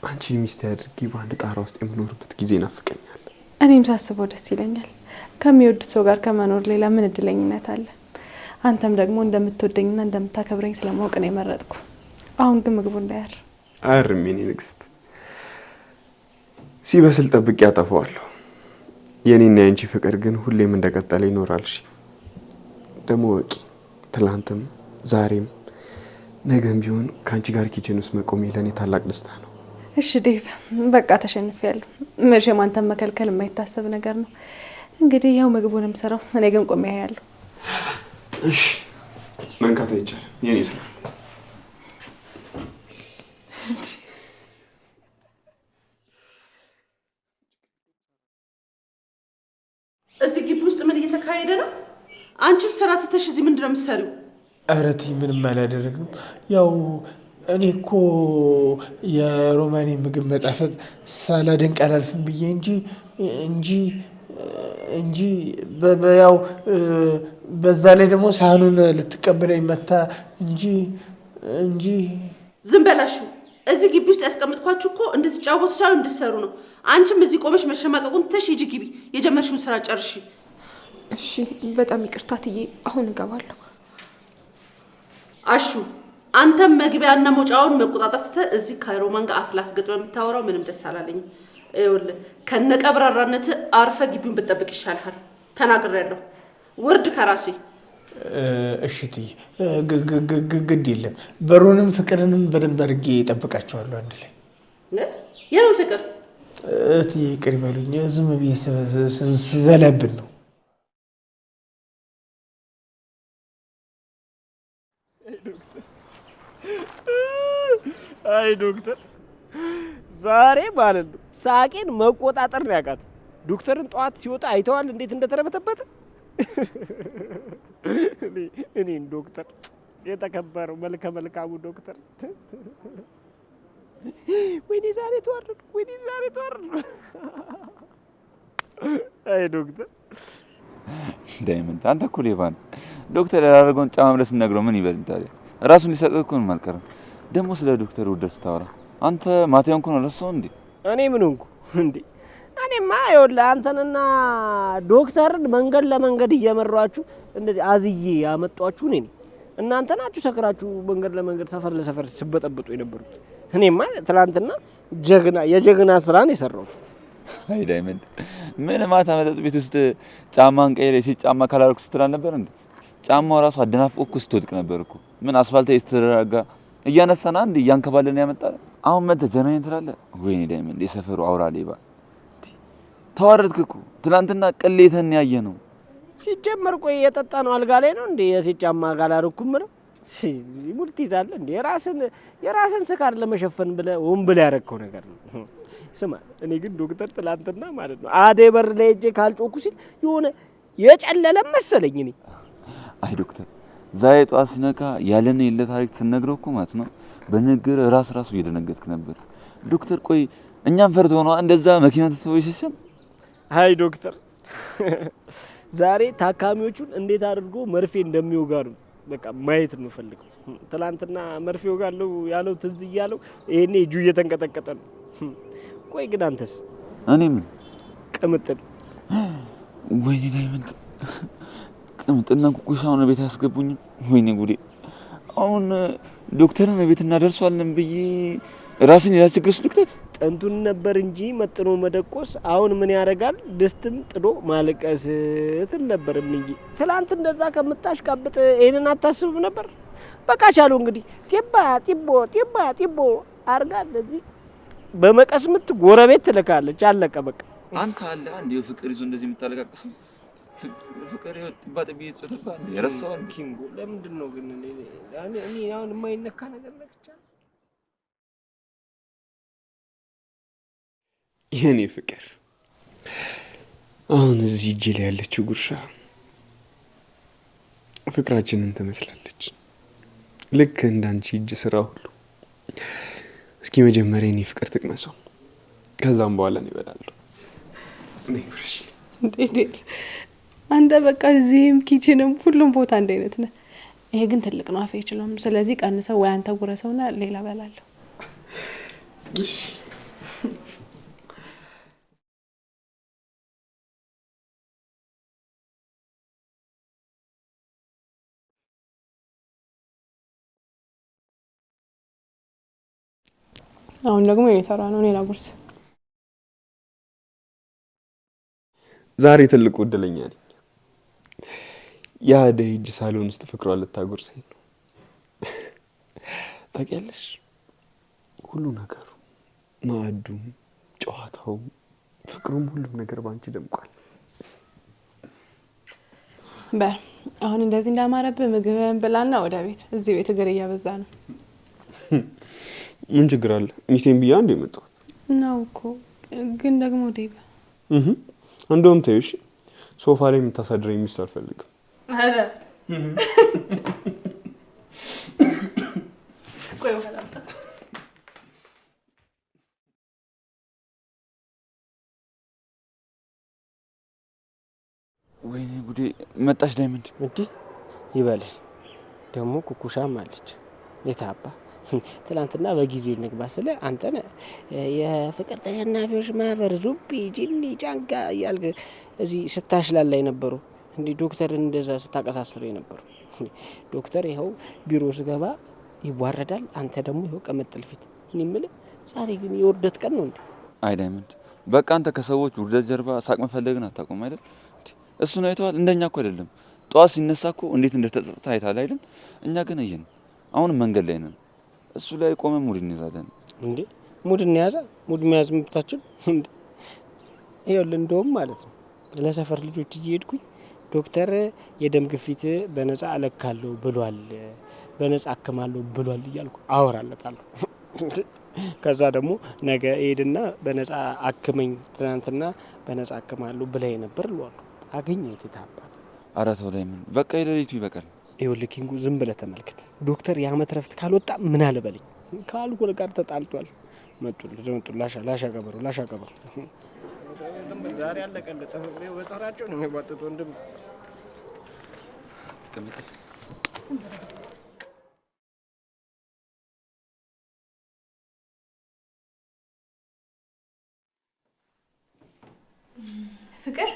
አንቺን ሚስቴ አድርጌ በአንድ ጣራ ውስጥ የምኖርበት ጊዜ ናፍቀኛል። እኔም ሳስበው ደስ ይለኛል። ከሚወድ ሰው ጋር ከመኖር ሌላ ምን እድለኝነት አለ? አንተም ደግሞ እንደምትወደኝና እንደምታከብረኝ ስለማወቅ ነው የመረጥኩ። አሁን ግን ምግቡ እንዳያር። አያርም የኔ ንግስት፣ ሲበስል ጠብቄ ያጠፋዋለሁ። የኔና የአንቺ ፍቅር ግን ሁሌም እንደቀጠለ ይኖራልሽ። ደግሞ ወቂ፣ ትላንትም ዛሬም ነገም ቢሆን ከአንቺ ጋር ኪችን ውስጥ መቆሜ ለእኔ ታላቅ ደስታ ነው። እሺ ዴቭ፣ በቃ ተሸንፌያለሁ። መቼም አንተን መከልከል የማይታሰብ ነገር ነው። እንግዲህ ያው ምግቡንም ሰራው፣ እኔ ግን ቆሜ ያያለሁ። እሺ፣ መንካት አይቻልም፣ የኔ ስራ። እዚህ ግቢ ውስጥ ምን እየተካሄደ ነው? አንቺ ስራ ትተሽ እዚህ ምንድን ነው የምትሰሪው? ኧረ ተይ፣ ምንም አላደረግንም። ያው እኔ እኮ የሮማኔ ምግብ መጣፈጥ ሳላደንቅ አላልፍም ብዬ እንጂ ያው በዛ ላይ ደግሞ ሳህኑን ልትቀበለኝ መታ እንጂ ዝም በላሹ። እዚህ ግቢ ውስጥ ያስቀምጥኳችሁ እኮ እንድትጫወቱ ሳይሆን እንድትሰሩ ነው። አንቺም እዚህ ቆመሽ መሸማቀቁን ትተሽ ሂጂ ግቢ፣ የጀመርሽውን ስራ ጨርሺ። እሺ፣ በጣም ይቅርታ ትዬ፣ አሁን እገባለሁ። አሹ፣ አንተም መግቢያና መውጫውን መቆጣጠር ትተህ እዚህ ከሮማን ጋር አፍላፍ ገጥመህ የምታወራው ምንም ደስ አላለኝም። ይኸውልህ ከነቀብራራነት አርፈ ግቢውን ብትጠብቅ ይሻልሃል። ተናግሬያለሁ። ውርድ ከራሴ። እሺ ትይ፣ ግድ የለም። በሩንም ፍቅርንም በደንብ አድርጌ እጠብቃቸዋለሁ አንድ ላይ። የምን ፍቅር? እትዬ ይቅር ይበሉኝ፣ ዝም ብዬ ስዘለብን ነው። አይ ዶክተር፣ ዛሬ ማለት ነው ሳቄን መቆጣጠር ነው ያቃት። ዶክተርን ጠዋት ሲወጣ አይተዋል እንዴት እንደተረበተበተ። እኔን ዶክተር፣ የተከበረው መልከ መልካሙ ዶክተር፣ ወይኔ ዛሬ ተዋረድኩ፣ ወይኔ ዛሬ ተዋረድኩ። አይ ዶክተር ዳይመንድ፣ አንተ እኮ ሌባ ነህ። ዶክተር ያላደረገውን ጨማምረህ ስነግረው ምን ይበል ታዲያ? ራሱን ሊሰቅህ እኮ ነው አልቀረም። ደግሞ ስለ ዶክተር ውደት ስታወራ አንተ ማቴዎን እኮ ነው ረሳው እንዴ? እኔ ምን ሆንኩ እንዴ? እኔ እኔማ ይኸውልህ አንተንና ዶክተርን መንገድ ለመንገድ እየመሯችሁ እንደዚህ አዝዬ ያመጧችሁ እኔ ነኝ። እናንተ ናችሁ ሰክራችሁ መንገድ ለመንገድ ሰፈር ለሰፈር ሲበጠብጡ የነበሩት። እኔማ ትናንትና የጀግና ስራ ነው የሰራሁት። አይ ዳይመንድ ምን ማታ መጠጥ ቤት ውስጥ ጫማን ቀይሬ ጫማ ካላልኩ ስትል ነበር እንዴ? ጫማው ራሱ አደናፍቆ እኮ ስትወድቅ ነበር እኮ። ምን አስፋልት የተረጋጋ እያነሳና እንዴ እያንከባለን ያመጣል። አሁን መተ ጀናይን ትላለህ። ወይኔ ዳይመንድ የሰፈሩ አውራ ሌባ ተዋረድክ እኮ። ትናንትና ቅሌትን ያየ ነው ሲጀመር። ቆይ የጠጣ ነው አልጋ ላይ ነው እንዴ የሴት ጫማ ካላልኩም ነው ሙድ ትይዛለህ እንዴ? የራስን ስካር ለመሸፈን ብለህ ወንብል ያረከው ነገር ነው። ስማ እኔ ግን ዶክተር ትላንትና ማለት ነው አዴ በር ላይ እጄ ካልጮኩ ሲል የሆነ የጨለለ መሰለኝ። እኔ አይ ዶክተር ዛሬ ጧት ሲነቃ ያለን የለ ታሪክ ስነግረው እኮ ማለት ነው በንግግር ራሱ እየደነገጥክ ነበር ዶክተር። ቆይ እኛም ፈርቶ ነው እንደዛ መኪናው ተሰው ይሸሸን? አይ ዶክተር ዛሬ ታካሚዎቹን እንዴት አድርጎ መርፌ እንደሚወጋ ነው በቃ ማየት ነው ፈልገው። ትላንትና መርፌ ወጋለው ያለው ትዝ እያለው ይሄኔ እጁ እየተንቀጠቀጠ ነው። ቆይ ግን አንተስ? እኔ ምን ቅምጥል ወይኔ ዳይመንድ ቅምጥልና ኩኩሻውን ቤት ያስገቡኝ። ወይኔ ጉዴ! አሁን ዶክተርን ቤት እናደርሷለን ብዬ ራስን ያስቸግርስ ልክተት ጥንቱን ነበር እንጂ መጥኖ መደቆስ አሁን ምን ያደርጋል ድስትን ጥዶ ማልቀስ ትል ነበር እንጂ ትላንት እንደዛ ከምታሽቃብጥ ይሄንን አታስብም ነበር? በቃ ቻሉ እንግዲህ ጢባ አርጋ እንደዚህ በመቀስ ምት ጎረቤት ትልካለች። አለቀ በቃ። አንተ አለ አንዴ ፍቅር ይዞ እንደዚህ የምታለቃቅሰው ፍቅር ጢባ ጥቢ ጽፈፋ እንዴ ረሳውን ኪንጎ ለምንድን ነው ግን እኔ አሁን የማይነካ ነገር ነክቻለሁ? የኔ ፍቅር አሁን እዚህ እጄ ላይ ያለችው ጉርሻ ፍቅራችንን ትመስላለች። ልክ እንዳንቺ እጅ ስራ ሁሉ። እስኪ መጀመሪያ የኔ ፍቅር ትቅመሰው፣ ከዛም በኋላ ነው ይበላለሁ። ነይሽ እንዴት አንተ በቃ እዚህም ኪችንም ሁሉም ቦታ አንድ አይነት ነህ። ይሄ ግን ትልቅ ነው አፌ አይችልም። ስለዚህ ቀንሰው ወይ አንተ ጉረሰውና ሌላ በላለሁ። እሺ አሁን ደግሞ የኔ ነው ሌላ ጉርስ። ዛሬ ትልቁ እድለኛ ነኝ። ያ ደጅ ሳሎን ውስጥ ፍቅሯ ልታጎርሰኝ ነው። ታውቂያለሽ ሁሉ ነገሩ ማዕዱም፣ ጨዋታውም፣ ፍቅሩም ሁሉም ነገር ባንቺ ደምቋል። በል አሁን እንደዚህ እንዳማረብህ ምግብህን ብላና ወደ ቤት። እዚህ ቤት እግር እያበዛ ነው። ምን ችግር አለ? ሚስቴን ብያ እንደ መጣሁት ነው እኮ። ግን ደግሞ ዴቭ እንደውም ተይሽ ሶፋ ላይ የምታሳድረኝ ሚስት አልፈልግም። አረ ቆይ ወላጣ ወይኔ ጉዴ! መጣች ዳይመንድ። እንዴ ይበል ደግሞ ኩኩሻም አለች። የታባ ትላንትና በጊዜ እንግባ ስለ አንተነ የፍቅር ተሸናፊዎች ማህበር ዙቢ ጂኒ ጫንጋ እያልክ እዚህ ስታሽላላ የነበሩ እንዴ ዶክተር እንደዛ ስታቀሳስረው የነበሩ ዶክተር ይኸው ቢሮ ስገባ ይዋረዳል። አንተ ደግሞ ይኸው ቀመጥል ፊት። እኔ የምልህ ዛሬ ግን የውርደት ቀን ነው እንዴ? አይ ዳይመንድ በቃ አንተ ከሰዎች ውርደት ጀርባ ሳቅ መፈለግን አታውቅም አይደል? እሱን አይተዋል። እንደኛ እኮ አይደለም። ጠዋት ሲነሳ እኮ እንዴት እንደተጸጸተ አይታል አይደል? እኛ ግን እየን አሁን መንገድ ላይ ነን። እሱ ላይ ቆመ ሙድ እንይዛለን እንዴ? ሙድ እንያዛ? ሙድ መያዝ መብታችን እንዴ? ይኸውልህ እንደውም ማለት ነው ለሰፈር ልጆች እየሄድኩኝ ዶክተር የደም ግፊት በነፃ አለካለሁ ብሏል፣ በነፃ አክማለሁ ብሏል እያልኩ አወራለታለሁ። ከዛ ደግሞ ነገ እሄድና በነፃ አክመኝ፣ ትናንትና በነፃ አክማለሁ ብለህ ነበር እለዋለሁ። አገኘሁት የታባ። ኧረ ተው ዳይመንድ በቃ የሌሊቱ ይበቃል። ይኸውልህ ኪንጉ ዝም ብለህ ተመልከት። ዶክተር የዓመት ረፍት ካልወጣ ምን አለ በለኝ። ከአልኮል ጋር ተጣልቷል። መጡ ላሻ ቀበሩ ዛሬ አለቀለት። በጠራቸው ነው የሚጓጥጡ ወንድም ቅምጥል ፍቅር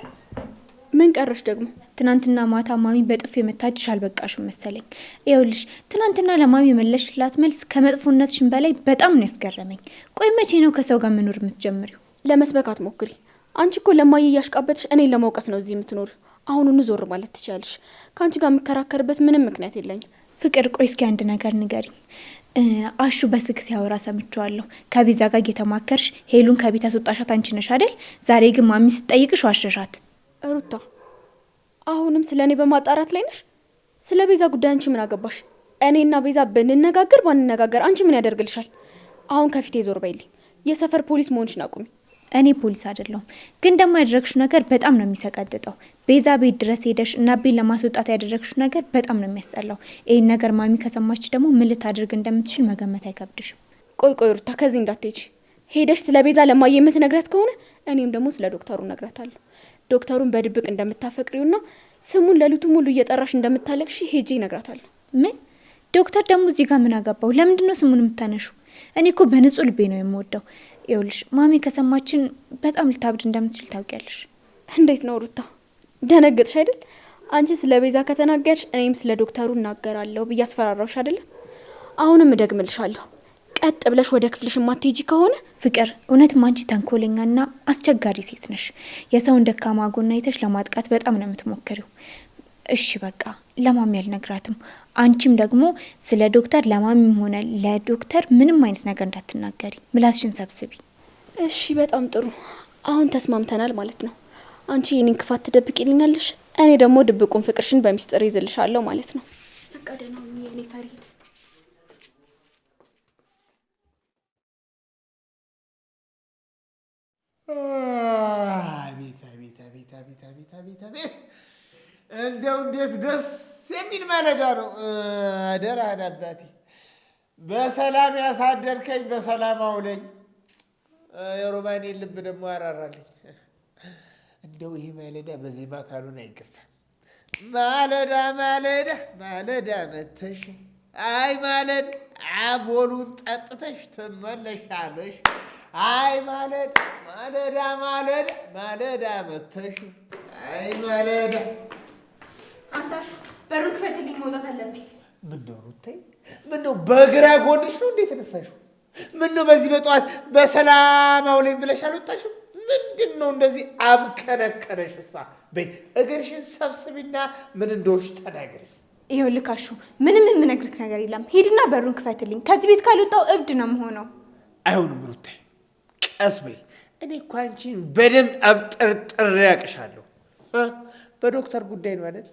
ምን ቀረሽ ደግሞ? ትናንትና ማታ ማሚ በጥፍ የመታችሽ አልበቃሽም መሰለኝ። ይኸውልሽ ትናንትና ለማሚ መለሽላት መልስ ከመጥፎነትሽን በላይ በጣም ነው ያስገረመኝ። ቆይ መቼ ነው ከሰው ጋር መኖር የምትጀምሪው? ለመስበክ አትሞክሪ። አንቺ እኮ ለማየ እያሽቃበጥሽ እኔን ለማውቀስ ነው እዚህ የምትኖሪው። አሁኑኑ ዞር ማለት ትችያለሽ። ከአንቺ ጋር የምከራከርበት ምንም ምክንያት የለኝም። ፍቅር ቆይ እስኪ አንድ ነገር ንገሪኝ። አሹ በስልክ ሲያወራ ሰምቼዋለሁ። ከቤዛ ጋር እየተማከርሽ ሄሉን ከቤት አስወጣሻት አንቺ ነሽ አይደል? ዛሬ ግን ማሚ ስትጠይቅሽ ዋሸሻት። ሩታ አሁንም ስለ እኔ በማጣራት ላይ ነሽ? ስለ ቤዛ ጉዳይ አንቺ ምን አገባሽ? እኔና ቤዛ ብንነጋገር ባንነጋገር አንቺ ምን ያደርግልሻል? አሁን ከፊቴ ዞር በይልኝ። የሰፈር ፖሊስ መሆንሽን አቁሚ። እኔ ፖሊስ አይደለሁም፣ ግን ደግሞ ያደረግሽው ነገር በጣም ነው የሚሰቀጥጠው። ቤዛ ቤት ድረስ ሄደሽ እና ቤት ለማስወጣት ያደረግሽው ነገር በጣም ነው የሚያስጠላው። ይህን ነገር ማሚ ከሰማች ደግሞ ምን ልታደርግ እንደምትችል መገመት አይከብድሽም። ቆይ ሩታ ከዚህ እንዳትሄጂ። ሄደሽ ስለ ቤዛ ለማየ የምትነግራት ከሆነ እኔም ደግሞ ስለ ዶክተሩ እነግራታለሁ። ዶክተሩን በድብቅ እንደምታፈቅሪውና ስሙን ለሊቱ ሙሉ እየጠራሽ እንደምታለቅሽ ሄጄ እነግራታለሁ። ምን ዶክተር ደግሞ እዚህ ጋር ምን አገባው? ለምንድን ነው ስሙን የምታነሹ? እኔ እኮ በንጹህ ልቤ ነው የምወደው። ይኸውልሽ ማሚ ከሰማችን በጣም ልታብድ እንደምትችል ታውቂያለሽ። እንዴት ነው ሩታ ደነገጥሽ አይደል? አንቺ ስለ ቤዛ ከተናገርሽ እኔም ስለ ዶክተሩ እናገራለሁ ብዬ አስፈራራውሽ አይደለም? አሁንም እደግምልሻለሁ፣ ቀጥ ብለሽ ወደ ክፍልሽ ማትሄጂ ከሆነ ፍቅር፣ እውነትም አንቺ ተንኮለኛና አስቸጋሪ ሴት ነሽ። የሰውን ደካማ ጎን አይተሽ ለማጥቃት በጣም ነው የምትሞክሪው። እሺ በቃ ለማሚ አልነግራትም። አንቺም ደግሞ ስለ ዶክተር ለማሚም ሆነ ለዶክተር ምንም አይነት ነገር እንዳትናገሪ፣ ምላስሽን ሰብስቢ። እሺ በጣም ጥሩ። አሁን ተስማምተናል ማለት ነው። አንቺ የኔን ክፋት ትደብቂልኛለሽ፣ እኔ ደግሞ ድብቁን ፍቅርሽን በሚስጥር ይዝልሻለሁ ማለት ነው። በቃ ደህና ሁኚ የኔ ፈሪት። አቤት አቤት አቤት አቤት አቤት አቤት አቤት! እንደው እንዴት ደስ የሚል ማለዳ ነው። አደራህን አባቴ በሰላም ያሳደርከኝ በሰላም አውለኝ። የሮማኔን ልብ ደግሞ አራራለኝ። እንደው ይሄ ማለዳ በዜማ ካሉን አይገፋም። ማለዳ ማለዳ ማለዳ መተሽ አይ ማለዳ አቦሉን ጠጥተሽ ትመለሻለሽ። አይ ማለዳ ማለዳ ማለዳ ማለዳ መተሽ አይ ማለዳ። አንታሹ በሩን ክፈትልኝ፣ መውጣት አለብኝ። ምነው ሩታዬ፣ ምነው በግራ ጎንሽ ነው እንዴ ተነሳሽው? ምነው በዚህ በጠዋት በሰላም አውለኝ ብለሽ አልወጣሽም? ምንድን ነው እንደዚህ አብከነከነሽ? እሷ በይ እግርሽን ሰብስቢና ምን እንደሆንሽ ተናገሪ። ይኸውልህ አሹ፣ ምንም የምነግርህ ነገር የለም። ሂድና በሩን ክፈትልኝ። ከዚህ ቤት ካልወጣው እብድ ነው የምሆነው። አይሆንም ሩታዬ፣ ቀስ በይ። እኔ እኮ አንቺን በደንብ አብጠርጥሬ ያቅሻለሁ። በዶክተር ጉዳይ ነው አይደል?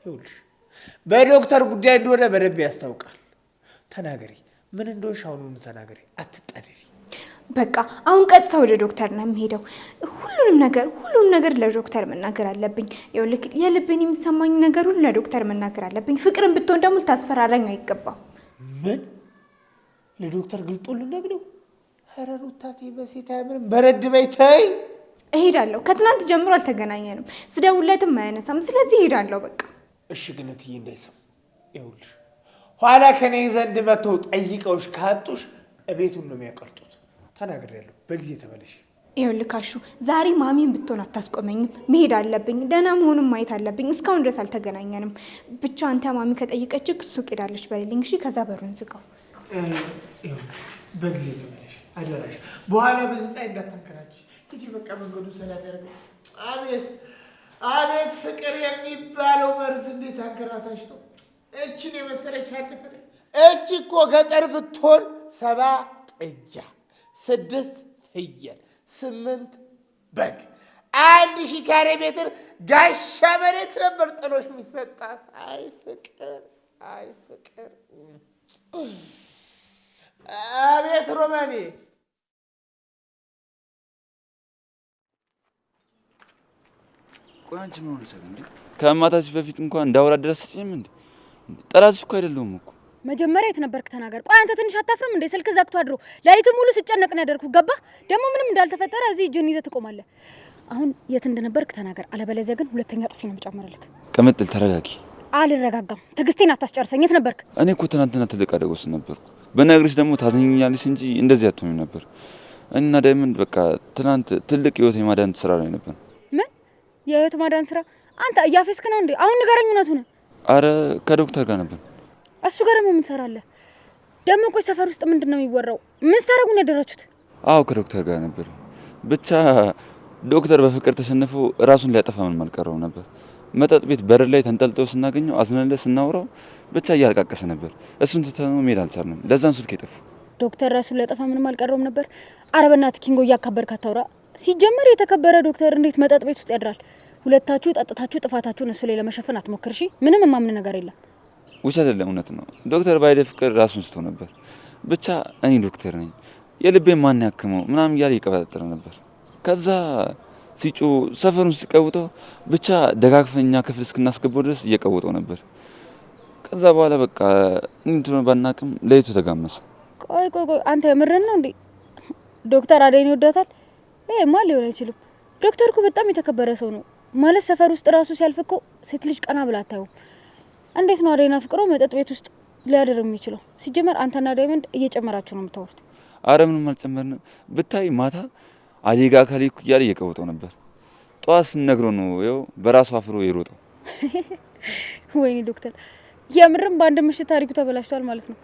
ይኸውልሽ በዶክተር ጉዳይ እንደሆነ በደንብ ያስታውቃል። ተናገሪ፣ ምን እንደሆንሽ አሁኑኑ ተናገሪ፣ አትጣደፊ። በቃ አሁን ቀጥታ ወደ ዶክተር ነው የምሄደው። ሁሉንም ነገር ለዶክተር መናገር አለብኝ። ይኸውልህ የልቤን የሚሰማኝ ነገር ሁሉ ለዶክተር መናገር አለብኝ። ፍቅርን ብትሆን ደግሞ ልታስፈራራኝ አይገባም። ምን ለዶክተር ግልጦ ልነግረው? ኧረ ሩታቴ በሴት አያምርም። በረድ በይ ተይ። እሄዳለሁ። ከትናንት ጀምሮ አልተገናኘንም። ስደውለትም አያነሳም። ስለዚህ እሄዳለሁ በቃ። እሺ ግን እትዬ እንዳይሰሙ። ይኸውልሽ ኋላ ከኔ ዘንድ መተው ጠይቀውሽ ካጡሽ እቤቱን ነው የሚያቀርጡት። ተናግሬያለሁ። በጊዜ ተመለሽ። ይኸውልህ አሹ፣ ዛሬ ማሚን ብትሆን አታስቆመኝም። መሄድ አለብኝ። ደህና መሆኑን ማየት አለብኝ። እስካሁን ድረስ አልተገናኘንም። ብቻ አንተ ማሚ ከጠየቀችህ ሱቅ ሄዳለች በልልኝ። እሺ፣ ከዛ በሩን ዝጋው። ይኸውልሽ በጊዜ ተመለሽ አደራሽ። በኋላ በዚህ ፀሐይ እንዳታንከራች እንጂ በቃ መንገዱ ሰላም ያደርጋል። አቤት አቤት! ፍቅር የሚባለው መርዝ እንዴት አንከራታች ነው! እችን የመሰለች አለፈ። እች እኮ ገጠር ብትሆን 7 ጥጃ፣ 6 ፍየል፣ 8 በግ፣ 1000 ካሬ ሜትር ጋሻ መሬት ነበር ጥሎሽ የሚሰጣት። አይ ፍቅር፣ አይ ፍቅር! አቤት ሮማኔ! ቆይ አንቺ ምን ሆነሽ እንዴ? ከማታችሁ በፊት እንኳን እንዳወራ ድረስ ስጪም እንዴ? ጠላትሽ እኮ አይደለሁም እኮ። መጀመሪያ የት ነበርክ ተናገር። ቆይ አንተ ትንሽ አታፍርም እንዴ? ስልክ ዘግቶ አድሮ ሌሊቱን ሙሉ ስጨነቅ ነው ያደርኩ። ገባ ደግሞ ምንም እንዳልተፈጠረ እዚህ እጅን ይዘህ ትቆማለህ። አሁን የት እንደነበርክ ተናገር፣ አለበለዚያ ግን ሁለተኛ ጥፊ ነው የምጨምርልህ። ቅምጥል ተረጋጊ። አልረጋጋም። ትዕግስቴን አታስጨርሰኝ። የት ነበርክ? እኔ እኮ ትናንትና ትልቅ አደጋ ውስጥ ነበርኩ። በነገርሽ ደግሞ ታዝኛለሽ እንጂ እንደዚህ አትሆንም ነበር። እና ዳይመንድ በቃ ትናንት ትልቅ ህይወት የማዳን ስራ ላይ ነበር። ምን የህይወት ማዳን ስራ። አንተ እያፌስክ ነው እንዴ? አሁን ንገረኝ እውነቱን። አረ ከዶክተር ጋር ነበር። እሱ ጋር ደግሞ ምን ትሰራለህ? ደግሞ ቆይ ሰፈር ውስጥ ምንድን ነው የሚወራው? ምን ስታደርጉ ነው ያደራችሁት? አዎ ከዶክተር ጋር ነበር። ብቻ ዶክተር በፍቅር ተሸንፎ ራሱን ሊያጠፋ ምንም አልቀረውም ነበር። መጠጥ ቤት በር ላይ ተንጠልጥሎ ስናገኘው አዝነንለት ስናወራው ብቻ እያለቃቀሰ ነበር። እሱን ትተነው መሄድ አልቻልንም። ለዛን ስልክ የጠፋ ዶክተር ራሱን ሊያጠፋ ምንም አልቀረውም ነበር። አረ በእናትህ ኪንጎ እያካበድክ አታውራ። ሲጀመር የተከበረ ዶክተር እንዴት መጠጥ ቤት ውስጥ ያድራል? ሁለታችሁ ጠጥታችሁ ጥፋታችሁን እሱ ላይ ለመሸፈን አትሞክር እሺ። ምንም የማምን ነገር የለም። ውሸት አይደለም፣ እውነት ነው። ዶክተር ባይደ ፍቅር ራሱን ስቶ ነበር። ብቻ እኔ ዶክተር ነኝ የልቤን ማን ያክመው ምናምን እያለ ይቀባጠረ ነበር። ከዛ ሲጮ ሰፈሩን ሲቀውጠው ብቻ ደጋግፈኛ ክፍል እስክናስገባው ድረስ እየቀወጠው ነበር። ከዛ በኋላ በቃ እንትኑ ባናቅም ለይቶ ተጋመሰ። ቆይ አንተ የምርን ነው እንዴ? ዶክተር አደይን ይወዳታል? ማን ሊሆን አይችልም። ዶክተር እኮ በጣም የተከበረ ሰው ነው ማለት ሰፈር ውስጥ ራሱ ሲያልፍ እኮ ሴት ልጅ ቀና ብላ አታየውም። እንዴት ነው አደይና ፍቅሮ መጠጥ ቤት ውስጥ ሊያደር የሚችለው? ሲጀመር አንተና ዳይመንድ እየጨመራችሁ ነው የምታወሩት። አረ ምንም አልጨመርንም። ብታይ ማታ አሊጋ ካሊኩ እያለ እየቀወጠው ነበር። ጠዋት ስንነግረው ነው ይኸው በራሱ አፍሮ የሮጠው። ወይኔ ዶክተር የምርም በአንድ ምሽት ታሪኩ ተበላሽቷል ማለት ነው።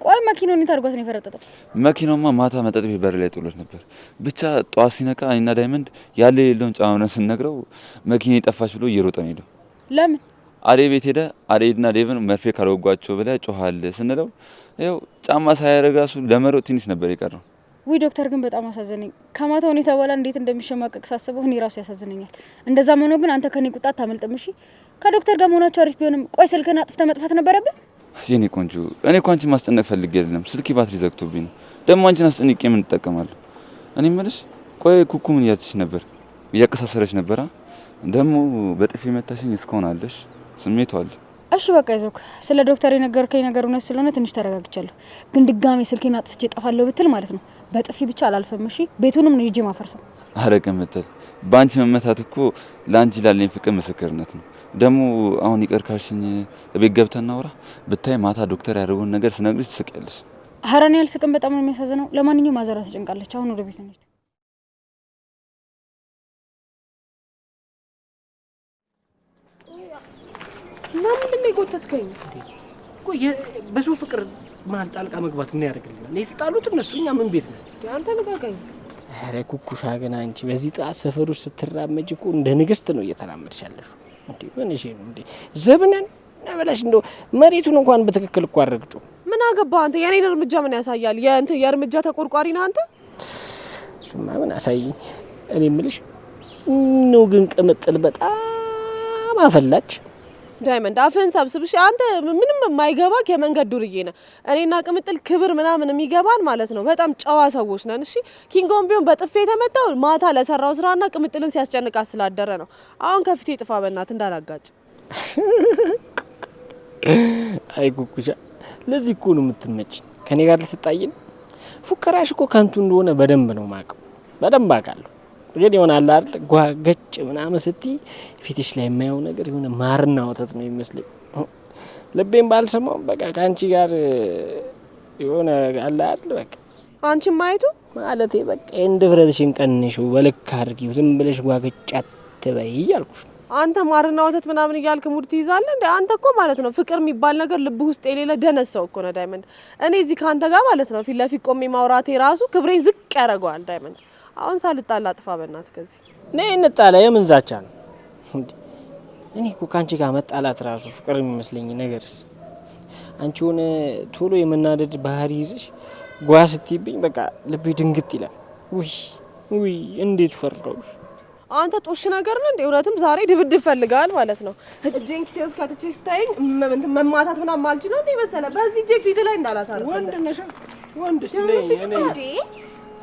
ቆይ መኪናውን ታርጓት ነው የፈረጠጠው? መኪናውማ ማታ መጠጥ ቤት በር ላይ ጥሎት ነበር። ብቻ ጠዋት ሲነቃ እኔና ዳይመንድ ያለ የሌለውን ጨማምረን ስንነግረው መኪና ጠፋች ብሎ እየሮጠ ነው ሄደው። ለምን? አደይ ቤት ሄደ። አደይና ዴቭን መርፌ ካልወጓቸው ብላ ጮሃል ስንለው ይኸው ጫማ ሳያደርግ ራሱ ለመሮጥ ትንሽ ነበር የቀረው። ውይ ዶክተር ግን በጣም አሳዘነኝ። ከማታ ሁኔታ በኋላ እንዴት እንደሚሸማቀቅ ሳስበው እኔ ራሱ ያሳዝነኛል። እንደዛ ሆኖ ግን አንተ ከኔ ቁጣ አታመልጥም። እሺ ከዶክተር ጋር መሆናቸው አሪፍ ቢሆንም ቆይ ስልክህን አጥፍተህ መጥፋት ነበረብህ? የኔ ቆንጆ እኔ እኮ አንቺን ማስጨነቅ ፈልጌ አይደለም። ስልኬ ባትሪ ዘግቶብኝ ነው። ደግሞ አንቺን አስጨንቄ ምን እጠቀማለሁ? እኔ የምልሽ ቆይ ኩኩ ምን እያልሽ ነበር? እያቀሳሰረች ነበራ። ደግሞ በጥፊ መታሽኝ እስካሁን አለሽ ስሜቱ አለ። እሺ በቃ ይዞክ ስለ ዶክተር የነገርከኝ ነገር እውነት ስለሆነ ትንሽ ተረጋግቻለሁ። ግን ድጋሜ ስልኬን አጥፍቼ እጠፋለሁ ብትል ማለት ነው በጥፊ ብቻ አላልፈም። እሺ ቤቱንም ነው ሂጄ ማፈርሰው። አረቀ መተል በአንቺ መመታት እኮ ለአንቺ ላለኝ ፍቅር ምስክርነት ነው። ደግሞ አሁን ይቅር ካልሽኝ ቤት ገብተን እናውራ። ብታይ ማታ ዶክተር ያደረገውን ነገር ስነግርሽ ትስቂያለሽ። ኧረ እኔ አልስቅም። በጣም ነው የሚያሳዝነው። ለማንኛውም ማዘራ ተጨንቃለች። አሁን ወደ ቤት እንሂድ። እና ምንድን ነው የጎተትከኝ? ቆይ ብዙ ፍቅር መሀል ጣልቃ መግባት ምን ያደርግልኛል? የተጣሉት እነሱ፣ እኛ ምን ቤት ነው? አንተ ልቀቀኝ። ኧረ ኩኩሻ ግን አንቺ በዚህ ጠዋት ሰፈር ውስጥ ስትራመጅ እኮ እንደ ንግስት ነው እየተራመድሽ ያለሽው። እንዴ ምን እሺ ነው እንዴ? ዘብነን ነበላሽ እንደው መሬቱን እንኳን በትክክል እኮ አረግጩ። ምን አገባ አንተ? የኔን እርምጃ ምን ያሳያል? የእርምጃ ተቆርቋሪ ነህ አንተ። እሱማ ምን አሳይኝ። እኔ የምልሽ ነው ግን ቅምጥል በጣም አፈላች። ዳይመንድ አፍህን ሰብስብሽ። አንተ ምንም የማይገባክ የመንገድ ዱርዬ ነህ። እኔና ቅምጥል ክብር ምናምን የሚገባን ማለት ነው። በጣም ጨዋ ሰዎች ነን። እሺ ኪንጎም ቢሆን በጥፌ የተመታው ማታ ለሰራው ስራና ቅምጥልን ሲያስጨንቃት ስላደረ ነው። አሁን ከፊቴ ጥፋ በእናት እንዳላጋጭ። አይ ኩኩሻ ለዚህ እኮ ነው የምትመጪ። ከኔ ጋር ልትጣይን። ፉከራሽ እኮ ከንቱ እንደሆነ በደንብ ነው ማቀው። በደንብ አውቃለሁ። ግን ይሆናል አይደል ጓገጭ ምናምን ስትይ ፊትሽ ላይ የማየው ነገር የሆነ ማርና ወተት ነው ይመስለኝ። ልቤን ባልሰማው በቃ ካንቺ ጋር የሆነ አለ አይደል በቃ አንቺ ማይቱ ማለቴ በቃ እንድፍረትሽን ቀንሽው በልክ አድርጊው። ዝም ብለሽ ጓገጭ አትበይ እያልኩሽ ነው። አንተ ማርና ወተት ምናምን እያልክ ሙድ ትይዛለህ እንዴ? አንተ እኮ ማለት ነው ፍቅር የሚባል ነገር ልብ ውስጥ የሌለ ደነስ ሰው እኮ ነው ዳይመንድ። እኔ እዚህ ካንተ ጋር ማለት ነው ፊት ለፊት ቆሜ ማውራቴ ራሱ ክብሬን ዝቅ ያደርገዋል ዳይመንድ። አሁን ሳልጣላ ጥፋ በእናትህ ከዚህ ነይ እንጣላ። የምን ዛቻ ነው እንዴ? እኔ እኮ ካንቺ ጋር መጣላት ራሱ ፍቅር የሚመስለኝ ነገርስ አንቺ ሆነ ቶሎ የመናደድ ባህሪ ይዘሽ ጓ ስትይብኝ በቃ ልቤ ድንግጥ ይላል። ውይ እንዴት ፈራሁሽ። አንተ ጦሽ ነገር ነው እንዴ? እውነትም ዛሬ ድብድብ ፈልጋል ማለት ነው። እጄን ኪሴ ውስጥ ከትቼ ስታይኝ መማታት ምናምን ማልችል ነው እንዴ መሰለህ? በዚህ እጄ ፊት ላይ እንዳላሳርፍ ወንድ ነሽ ወንድ ነኝ እንዴ?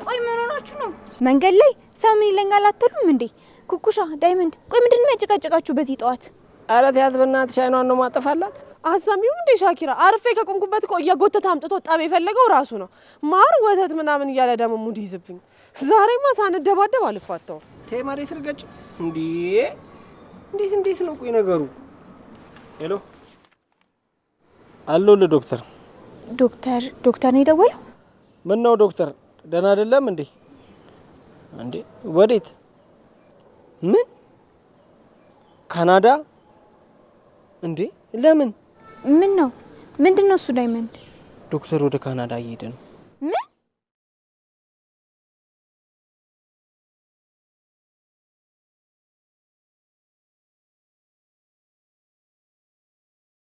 ቆይ ምን ሆናችሁ ነው? መንገድ ላይ ሰው ምን ይለኛል አትሉም እንዴ? ኩኩሻ ዳይመንድ፣ ቆይ ምንድን ነው የሚያጨቃጨቃችሁ በዚህ ጠዋት? ኧረ ተያት በእናትሽ፣ አይኗን ነው ማጠፋላት። አሰሚው እንዴ ሻኪራ? አርፌ ከቆምኩበት እኮ እየጎተተ አምጥቶ ጠብ የፈለገው ራሱ ነው። ማር ወተት ምናምን እያለ ደግሞ ሙድ ይዝብኝ። ዛሬማ ሳንደባደብ አልፋታው። ተይ መሬት ርገጭ እንዴ! እንዴት ነው ቆይ ነገሩ? ሄሎ አሎ ለዶክተር ዶክተር ነው የደወለው? ምን ነው ዶክተር ደህና አይደለም እንዴ? እንዴ ወዴት? ምን ካናዳ እንዴ? ለምን? ምን ነው? ምንድን ነው እሱ? ዳይመንድ ዶክተር ወደ ካናዳ እየሄደ ነው።